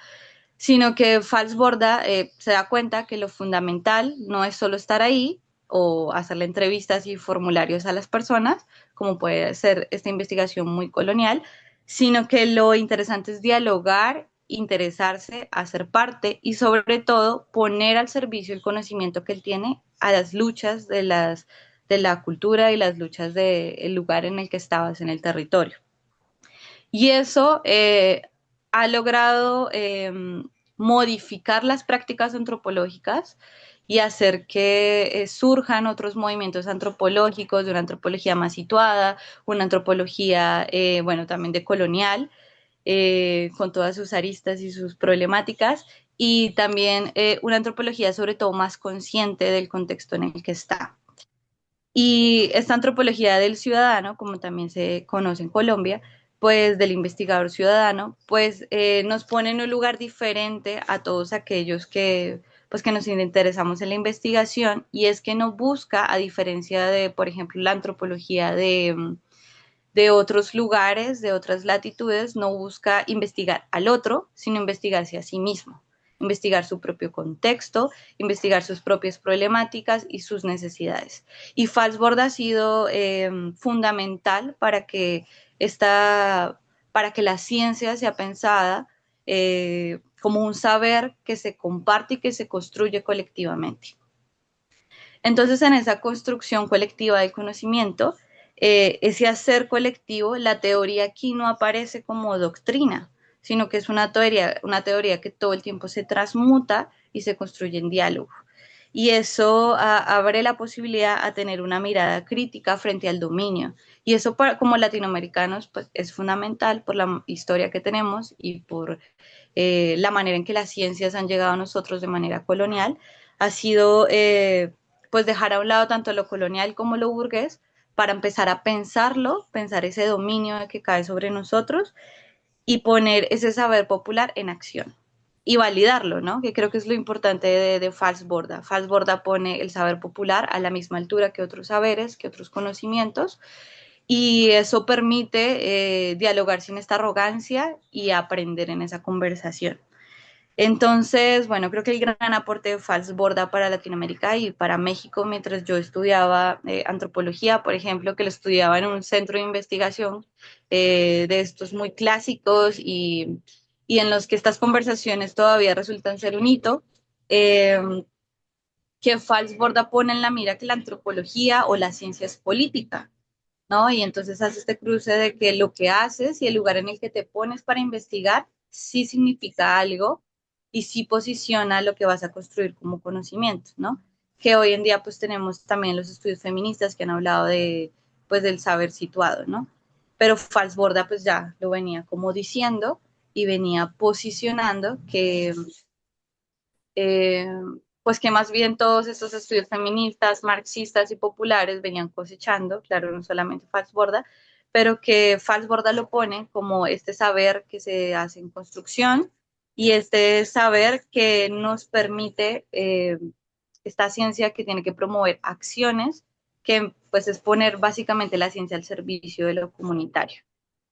sino que Falsborda se da cuenta que lo fundamental no es solo estar ahí o hacerle entrevistas y formularios a las personas, como puede ser esta investigación muy colonial, sino que lo interesante es dialogar, interesarse, hacer parte y sobre todo poner al servicio el conocimiento que él tiene a las luchas de la cultura y las luchas del lugar en el que estabas, en el territorio. Y eso ha logrado modificar las prácticas antropológicas y hacer que surjan otros movimientos antropológicos, de una antropología más situada, una antropología, bueno, también decolonial, con todas sus aristas y sus problemáticas, y también una antropología sobre todo más consciente del contexto en el que está. Y esta antropología del ciudadano, como también se conoce en Colombia, pues del investigador ciudadano, pues nos pone en un lugar diferente a todos aquellos que, pues, que nos interesamos en la investigación, y es que no busca, a diferencia de, por ejemplo, la antropología de otros lugares, de otras latitudes, no busca investigar al otro, sino investigarse a sí mismo, investigar su propio contexto, investigar sus propias problemáticas y sus necesidades. Y Falsborda ha sido fundamental para que la ciencia sea pensada como un saber que se comparte y que se construye colectivamente. Entonces, en esa construcción colectiva del conocimiento, ese hacer colectivo, la teoría aquí no aparece como doctrina, sino que es una teoría que todo el tiempo se transmuta y se construye en diálogo. Y eso abre la posibilidad a tener una mirada crítica frente al dominio. Y eso como latinoamericanos pues, es fundamental por la historia que tenemos y por la manera en que las ciencias han llegado a nosotros de manera colonial, ha sido pues dejar a un lado tanto lo colonial como lo burgués para empezar a pensarlo, pensar ese dominio que cae sobre nosotros y poner ese saber popular en acción y validarlo, ¿no? Que creo que es lo importante de Falsborda. Falsborda pone el saber popular a la misma altura que otros saberes, que otros conocimientos, y eso permite dialogar sin esta arrogancia y aprender en esa conversación. Entonces, bueno, creo que el gran aporte de Falsborda para Latinoamérica y para México, mientras yo estudiaba antropología, por ejemplo, que lo estudiaba en un centro de investigación de estos muy clásicos y en los que estas conversaciones todavía resultan ser un hito, eh, que Falsborda pone en la mira que la antropología o la ciencia es política, ¿no? Y entonces hace este cruce de que lo que haces y el lugar en el que te pones para investigar sí significa algo y sí posiciona lo que vas a construir como conocimiento, ¿no? Que hoy en día pues tenemos también los estudios feministas que han hablado de, pues del saber situado, ¿no? Pero Falsborda pues ya lo venía como diciendo y venía posicionando que eh, pues que más bien todos estos estudios feministas, marxistas y populares venían cosechando, claro, no solamente Falsborda, pero que Falsborda lo pone como este saber que se hace en construcción y este saber que nos permite esta ciencia que tiene que promover acciones que pues es poner básicamente la ciencia al servicio de lo comunitario,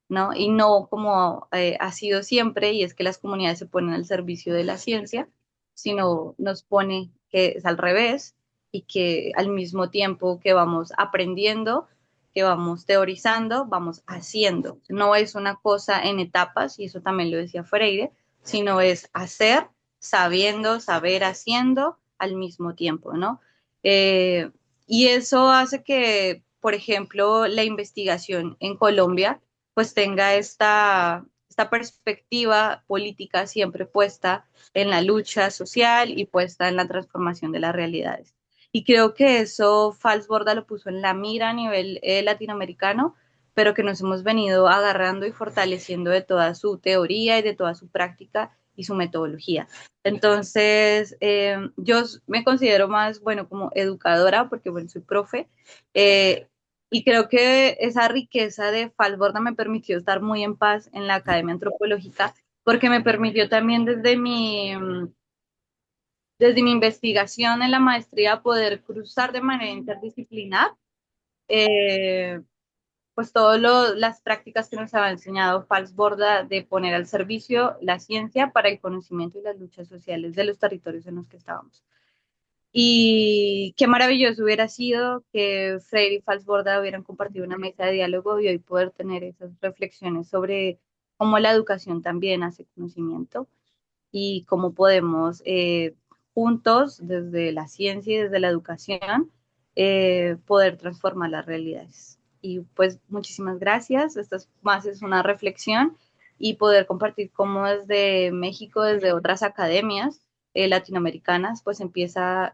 ¿no? Y no como ha sido siempre, y es que las comunidades se ponen al servicio de la ciencia, sino nos pone que es al revés y que al mismo tiempo que vamos aprendiendo, que vamos teorizando, vamos haciendo. No es una cosa en etapas, y eso también lo decía Freire, sino es hacer, sabiendo, saber, haciendo al mismo tiempo, ¿no? Y eso hace que, por ejemplo, la investigación en Colombia pues tenga esta perspectiva política siempre puesta en la lucha social y puesta en la transformación de las realidades. Y creo que eso Falsborda lo puso en la mira a nivel latinoamericano, pero que nos hemos venido agarrando y fortaleciendo de toda su teoría y de toda su práctica y su metodología. Entonces, yo me considero más, bueno, como educadora, porque, bueno, soy profe, y creo que esa riqueza de Falsborda me permitió estar muy en paz en la Academia Antropológica, porque me permitió también desde mi investigación en la maestría poder cruzar de manera interdisciplinar eh, pues todas las prácticas que nos ha enseñado Falsborda de poner al servicio la ciencia para el conocimiento y las luchas sociales de los territorios en los que estábamos. Y qué maravilloso hubiera sido que Freire y Falsborda hubieran compartido una mesa de diálogo y hoy poder tener esas reflexiones sobre cómo la educación también hace conocimiento y cómo podemos juntos, desde la ciencia y desde la educación, poder transformar las realidades. Y pues muchísimas gracias. Esta es más es una reflexión y poder compartir cómo desde México, desde otras academias latinoamericanas, pues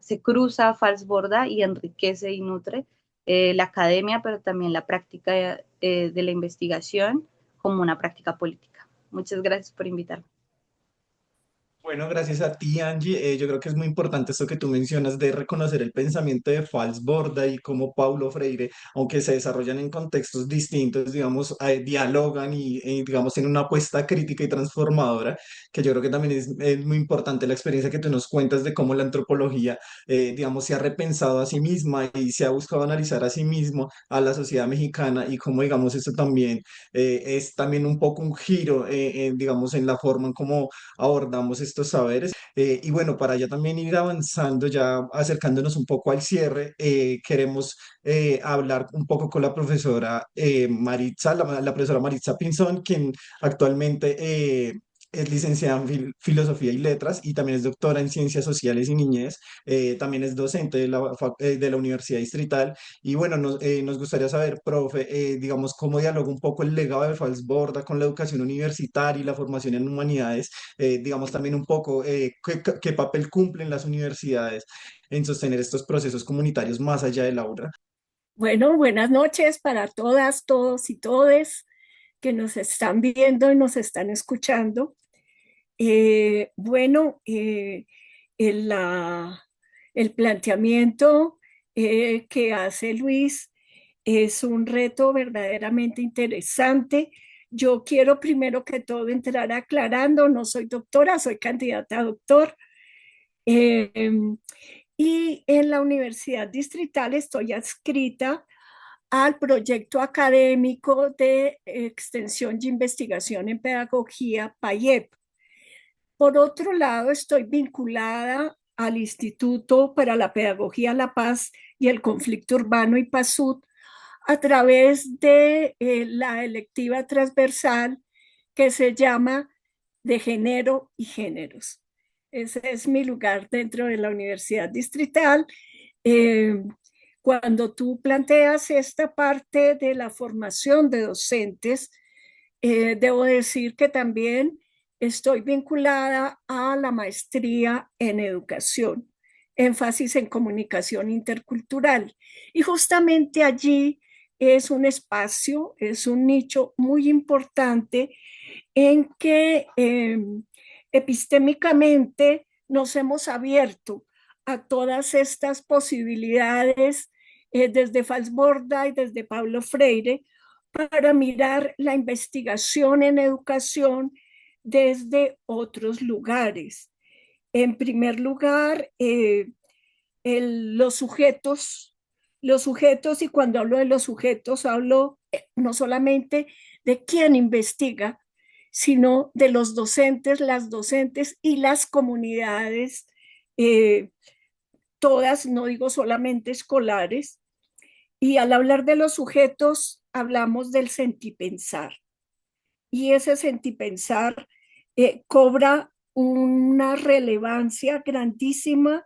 se cruza Falsborda y enriquece y nutre la academia, pero también la práctica de la investigación como una práctica política. Muchas gracias por invitarme. Bueno, gracias a ti, Angie. Yo creo que es muy importante esto que tú mencionas de reconocer el pensamiento de Falsborda y cómo Paulo Freire, aunque se desarrollan en contextos distintos, digamos, dialogan digamos, tienen una apuesta crítica y transformadora, que yo creo que también es muy importante la experiencia que tú nos cuentas de cómo la antropología, digamos, se ha repensado a sí misma y se ha buscado analizar a sí mismo, a la sociedad mexicana y cómo, digamos, esto también es también un poco un giro, digamos, en la forma en cómo abordamos estos saberes. Y bueno, para ya también ir avanzando, ya acercándonos un poco al cierre, queremos hablar un poco con la profesora Maritza, la profesora Maritza Pinzón, quien actualmente es licenciada en Filosofía y Letras y también es doctora en Ciencias Sociales y Niñez. También es docente de la Universidad Distrital. Y bueno, nos gustaría saber, profe, digamos, cómo dialoga un poco el legado de Falsborda con la educación universitaria y la formación en humanidades, digamos también un poco qué papel cumplen las universidades en sostener estos procesos comunitarios más allá del aula. Bueno, buenas noches para todas, todos y todes que nos están viendo y nos están escuchando. Bueno, el, la- el planteamiento que hace Luis es un reto verdaderamente interesante. Yo quiero primero que todo entrar aclarando, no soy doctora, soy candidata a doctor. Eh, y en la Universidad Distrital estoy adscrita al proyecto académico de extensión y investigación en pedagogía PAIEP. Por otro lado, estoy vinculada al Instituto para la Pedagogía, la Paz y el Conflicto Urbano y PASUD a través de la electiva transversal que se llama de género y géneros. Ese es mi lugar dentro de la Universidad Distrital. Eh, Cuando tú planteas esta parte de la formación de docentes, debo decir que también estoy vinculada a la maestría en educación, énfasis en comunicación intercultural. Y justamente allí es un espacio, es un nicho muy importante en que epistémicamente nos hemos abierto a todas estas posibilidades desde Falsborda y desde Paulo Freire para mirar la investigación en educación desde otros lugares. En primer lugar, los sujetos, y cuando hablo de los sujetos, hablo no solamente de quién investiga, sino de los docentes, las docentes y las comunidades, eh, todas, no digo solamente escolares. Y al hablar de los sujetos, hablamos del sentipensar. Y ese sentipensar cobra una relevancia grandísima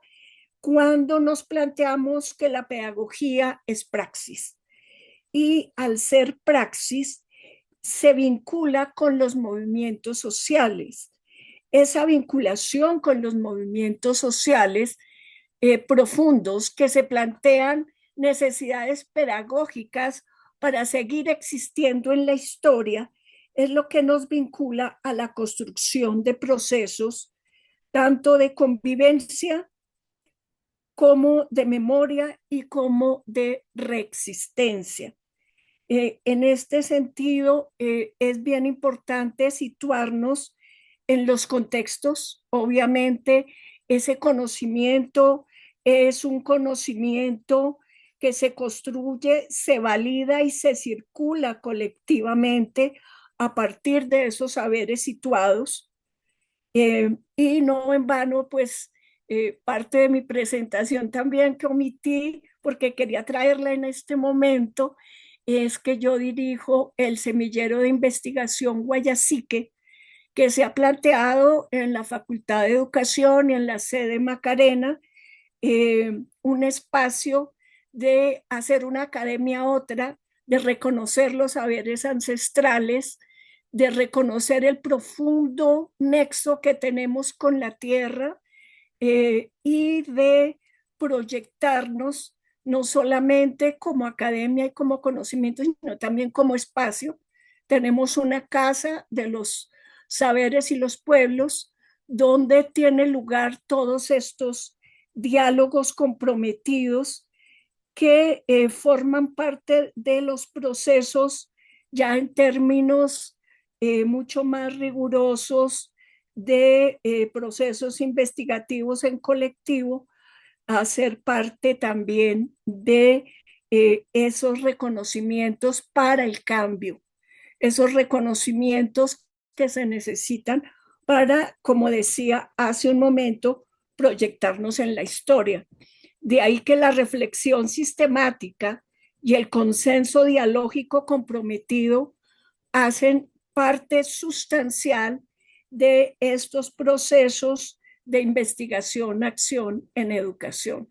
cuando nos planteamos que la pedagogía es praxis. Y al ser praxis, se vincula con los movimientos sociales. Esa vinculación con los movimientos sociales profundos que se plantean necesidades pedagógicas para seguir existiendo en la historia es lo que nos vincula a la construcción de procesos tanto de convivencia como de memoria y como de reexistencia. En este sentido, es bien importante situarnos en los contextos. Obviamente, ese conocimiento es un conocimiento que se construye, se valida y se circula colectivamente a partir de esos saberes situados. Y no en vano, pues parte de mi presentación también que omití, porque quería traerla en este momento, es que yo dirijo el semillero de investigación Guayacique, que se ha planteado en la Facultad de Educación y en la sede Macarena, un espacio de hacer una academia otra, de reconocer los saberes ancestrales, de reconocer el profundo nexo que tenemos con la tierra, y de proyectarnos no solamente como academia y como conocimiento, sino también como espacio. Tenemos una casa de los saberes y los pueblos donde tiene lugar todos estos diálogos comprometidos que forman parte de los procesos ya en términos mucho más rigurosos de procesos investigativos en colectivo, a ser parte también de esos reconocimientos para el cambio, esos reconocimientos que se necesitan para, como decía hace un momento, proyectarnos en la historia. De ahí que la reflexión sistemática y el consenso dialógico comprometido hacen parte sustancial de estos procesos de investigación, acción en educación.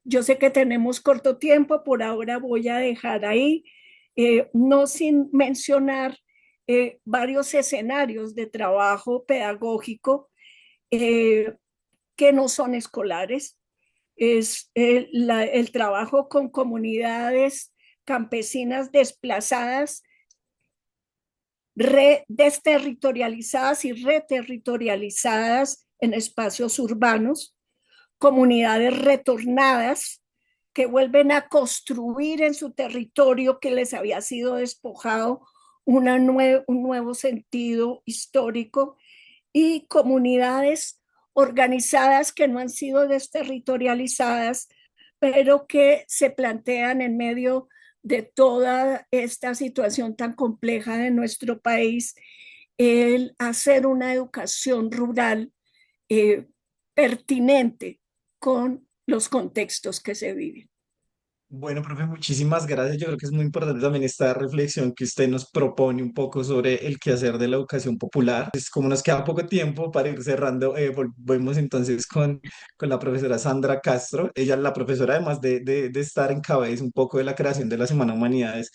Yo sé que tenemos corto tiempo, por ahora voy a dejar ahí, no sin mencionar varios escenarios de trabajo pedagógico que no son escolares. Es el trabajo con comunidades campesinas desplazadas, desterritorializadas y reterritorializadas en espacios urbanos, comunidades retornadas que vuelven a construir en su territorio que les había sido despojado un nuevo sentido histórico, y comunidades organizadas que no han sido desterritorializadas, pero que se plantean en medio de toda esta situación tan compleja de nuestro país, el hacer una educación rural eh, pertinente con los contextos que se viven. Bueno, profe, muchísimas gracias. Yo creo que es muy importante también esta reflexión que usted nos propone un poco sobre el quehacer de la educación popular. Es como nos queda poco tiempo para ir cerrando, volvemos entonces con la profesora Sandra Castro. Ella es la profesora, además de estar en cabeza un poco de la creación de la Semana Humanidades,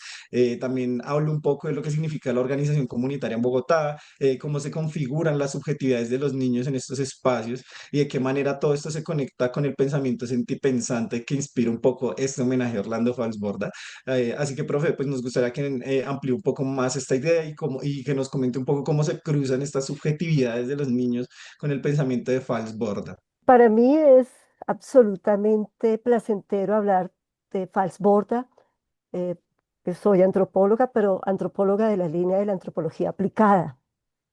también habla un poco de lo que significa la organización comunitaria en Bogotá, cómo se configuran las subjetividades de los niños en estos espacios y de qué manera todo esto se conecta con el pensamiento sentipensante que inspira un poco este homenaje a Orlando Falsborda. Así que, profe, pues nos gustaría que amplíe un poco más esta idea y que nos comente un poco cómo se cruzan estas subjetividades de los niños con el pensamiento de Falsborda. Para mí es absolutamente placentero hablar de Falsborda. eh, que soy antropóloga, pero antropóloga de la línea de la antropología aplicada,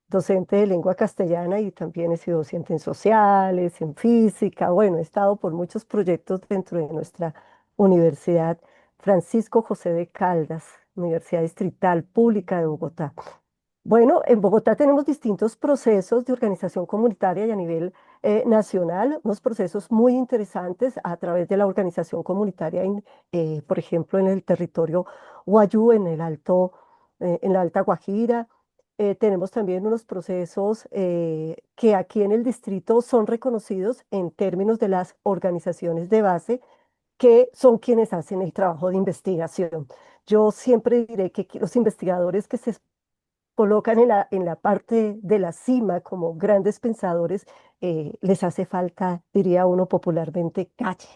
docente de lengua castellana y también he sido docente en sociales, en física. Bueno, he estado por muchos proyectos dentro de nuestra universidad Francisco José de Caldas, Universidad Distrital Pública de Bogotá. Bueno, en Bogotá tenemos distintos procesos de organización comunitaria y a nivel nacional, unos procesos muy interesantes a través de la organización comunitaria, por ejemplo, en el territorio Guayú, en la Alta Guajira. Tenemos también unos procesos que aquí en el distrito son reconocidos en términos de las organizaciones de base, que son quienes hacen el trabajo de investigación. Yo siempre diré que los investigadores que se colocan en la parte de la cima como grandes pensadores, les hace falta, diría uno popularmente, calle.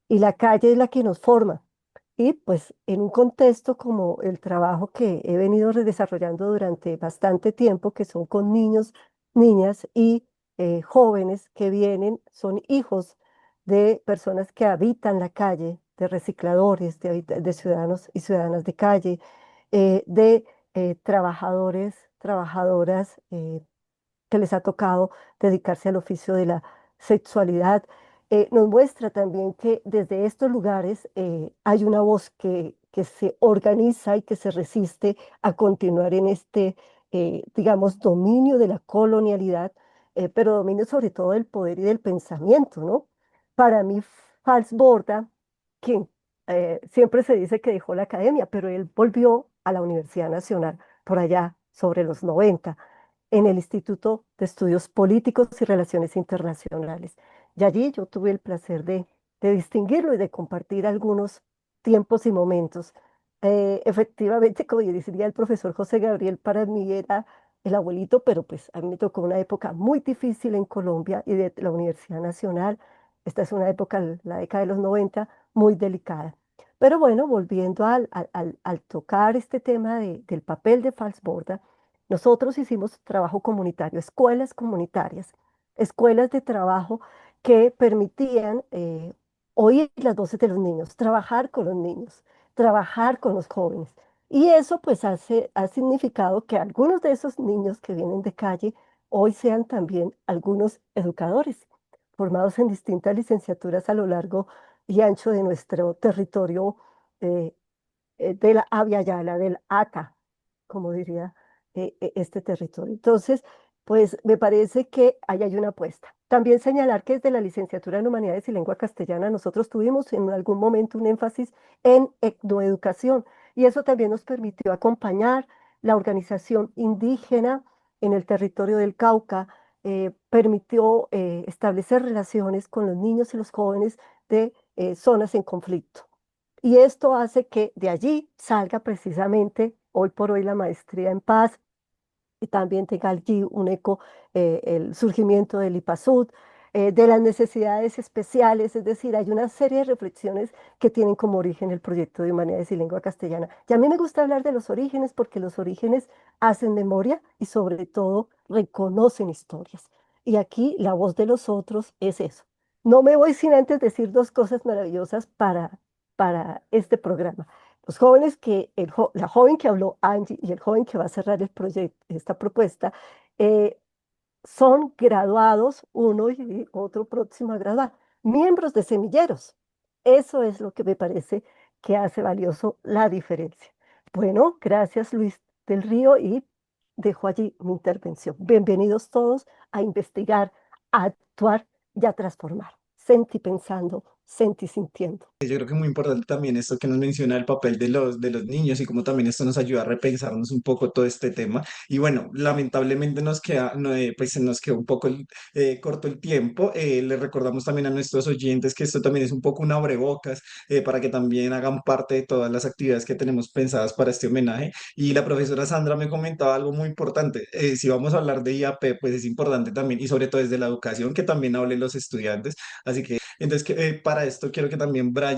Y la calle es la que nos forma. Y pues en un contexto como el trabajo que he venido desarrollando durante bastante tiempo, que son con niños, niñas y jóvenes que vienen, son hijos de personas que habitan la calle, de recicladores, de ciudadanos y ciudadanas de calle, de trabajadores, trabajadoras que les ha tocado dedicarse al oficio de la sexualidad. nos muestra también que desde estos lugares hay una voz que se organiza y que se resiste a continuar en este, digamos, dominio de la colonialidad, pero dominio sobre todo del poder y del pensamiento, ¿no? Para mí, Fals Borda, quien siempre se dice que dejó la academia, pero él volvió a la Universidad Nacional por allá sobre los 90 en el Instituto de Estudios Políticos y Relaciones Internacionales. Y allí yo tuve el placer de distinguirlo y de compartir algunos tiempos y momentos. Efectivamente, como diría el profesor José Gabriel, para mí era el abuelito, pero pues a mí me tocó una época muy difícil en Colombia y de la Universidad Nacional. Esta es una época, la década de los 90, muy delicada. Pero bueno, volviendo al tocar este tema del papel de Falsborda, nosotros hicimos trabajo comunitario, escuelas de trabajo que permitían oír las voces de los niños, trabajar con los niños, trabajar con los jóvenes. Y eso pues ha significado que algunos de esos niños que vienen de calle hoy sean también algunos educadores, formados en distintas licenciaturas a lo largo y ancho de nuestro territorio eh, de la Avia Yala, del ATA, como diría este territorio. Entonces, pues me parece que ahí hay una apuesta. También señalar que desde la licenciatura en Humanidades y Lengua Castellana nosotros tuvimos en algún momento un énfasis en etnoeducación y eso también nos permitió acompañar la organización indígena en el territorio del Cauca, permitió establecer relaciones con los niños y los jóvenes de zonas en conflicto. Y esto hace que de allí salga precisamente hoy por hoy la maestría en paz y también tenga allí un eco el surgimiento del IPASUD, de las necesidades especiales, es decir, hay una serie de reflexiones que tienen como origen el proyecto de Humanidades y Lengua Castellana. Y a mí me gusta hablar de los orígenes porque los orígenes hacen memoria y sobre todo reconocen historias. Y aquí la voz de los otros es eso. No me voy sin antes decir dos cosas maravillosas para este programa. Los jóvenes la joven que habló Angie y el joven que va a cerrar el proyecto, esta propuesta, eh, son graduados, uno y otro próximo a graduar, miembros de semilleros. Eso es lo que me parece que hace valioso la diferencia. Bueno, gracias Luis del Río y dejo allí mi intervención. Bienvenidos todos a investigar, a actuar y a transformar. Senti pensando, senti sintiendo. Yo creo que es muy importante también esto que nos menciona el papel de los niños y cómo también esto nos ayuda a repensarnos un poco todo este tema. Y bueno, lamentablemente nos queda, no, pues se nos quedó un poco corto el tiempo. Les recordamos también a nuestros oyentes que esto también es un poco un abrebocas para que también hagan parte de todas las actividades que tenemos pensadas para este homenaje. Y la profesora Sandra me comentaba algo muy importante. Si vamos a hablar de IAP, pues es importante también, y sobre todo desde la educación, que también hablen los estudiantes. Así que entonces, para esto quiero que también Brian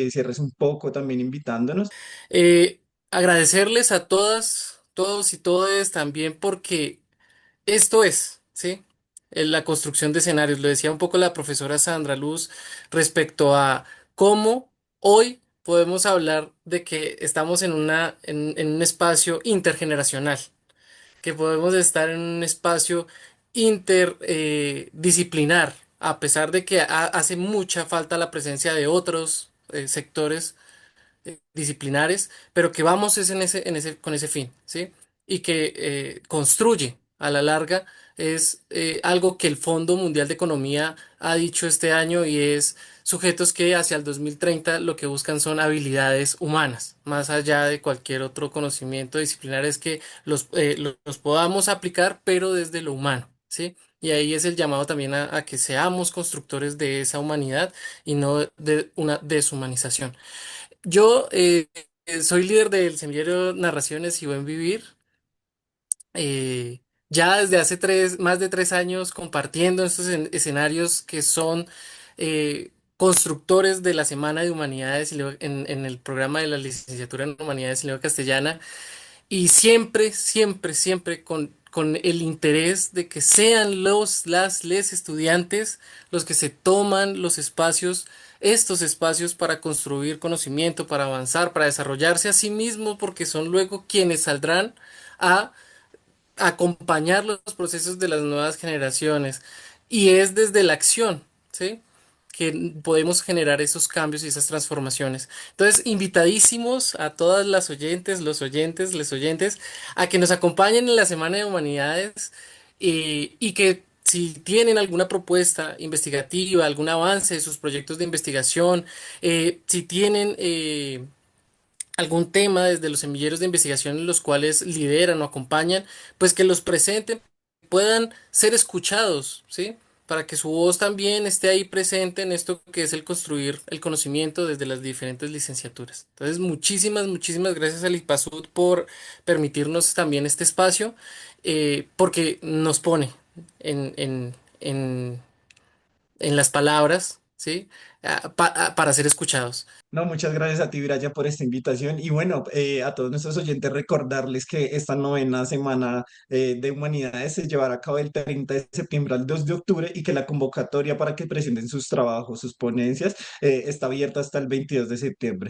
cierres un poco también invitándonos. Eh, Agradecerles a todas, todos y todes también porque esto es, ¿sí? La construcción de escenarios. Lo decía un poco la profesora Sandra Luz respecto a cómo hoy podemos hablar de que estamos en un espacio intergeneracional, que podemos estar en un espacio interdisciplinar, a pesar de que hace mucha falta la presencia de otros sectores disciplinares, pero que vamos es con ese fin, ¿sí? Y que construye a la larga es algo que el Fondo Mundial de Economía ha dicho este año y es sujetos que hacia el 2030 lo que buscan son habilidades humanas, más allá de cualquier otro conocimiento disciplinar, es que los podamos aplicar, pero desde lo humano, ¿sí? Y ahí es el llamado también a que seamos constructores de esa humanidad y no de una deshumanización. Yo soy líder del semillero Narraciones y Buen Vivir. Ya desde hace más de 3 años compartiendo estos escenarios que son constructores de la Semana de Humanidades en el programa de la licenciatura en Humanidades y Lengua Castellana. Y siempre, siempre, siempre con el interés de que sean les estudiantes los que se toman los espacios, estos espacios para construir conocimiento, para avanzar, para desarrollarse a sí mismos, porque son luego quienes saldrán a acompañar los procesos de las nuevas generaciones. Y es desde la acción, ¿sí? que podemos generar esos cambios y esas transformaciones. Entonces, invitadísimos a todas las oyentes, los oyentes, les oyentes, a que nos acompañen en la Semana de Humanidades y que si tienen alguna propuesta investigativa, algún avance de sus proyectos de investigación, si tienen algún tema desde los semilleros de investigación en los cuales lideran o acompañan, pues que los presenten, puedan ser escuchados, ¿sí? Para que su voz también esté ahí presente en esto que es el construir el conocimiento desde las diferentes licenciaturas. Entonces, muchísimas gracias al IPASUD por permitirnos también este espacio, porque nos pone en, en, en, en las palabras, ¿sí? Para ser escuchados. No, muchas gracias a ti, Viraya, por esta invitación. Y bueno, a todos nuestros oyentes recordarles que esta novena semana de humanidades se llevará a cabo del 30 de septiembre al 2 de octubre y que la convocatoria para que presenten sus trabajos, sus ponencias, está abierta hasta el 22 de septiembre.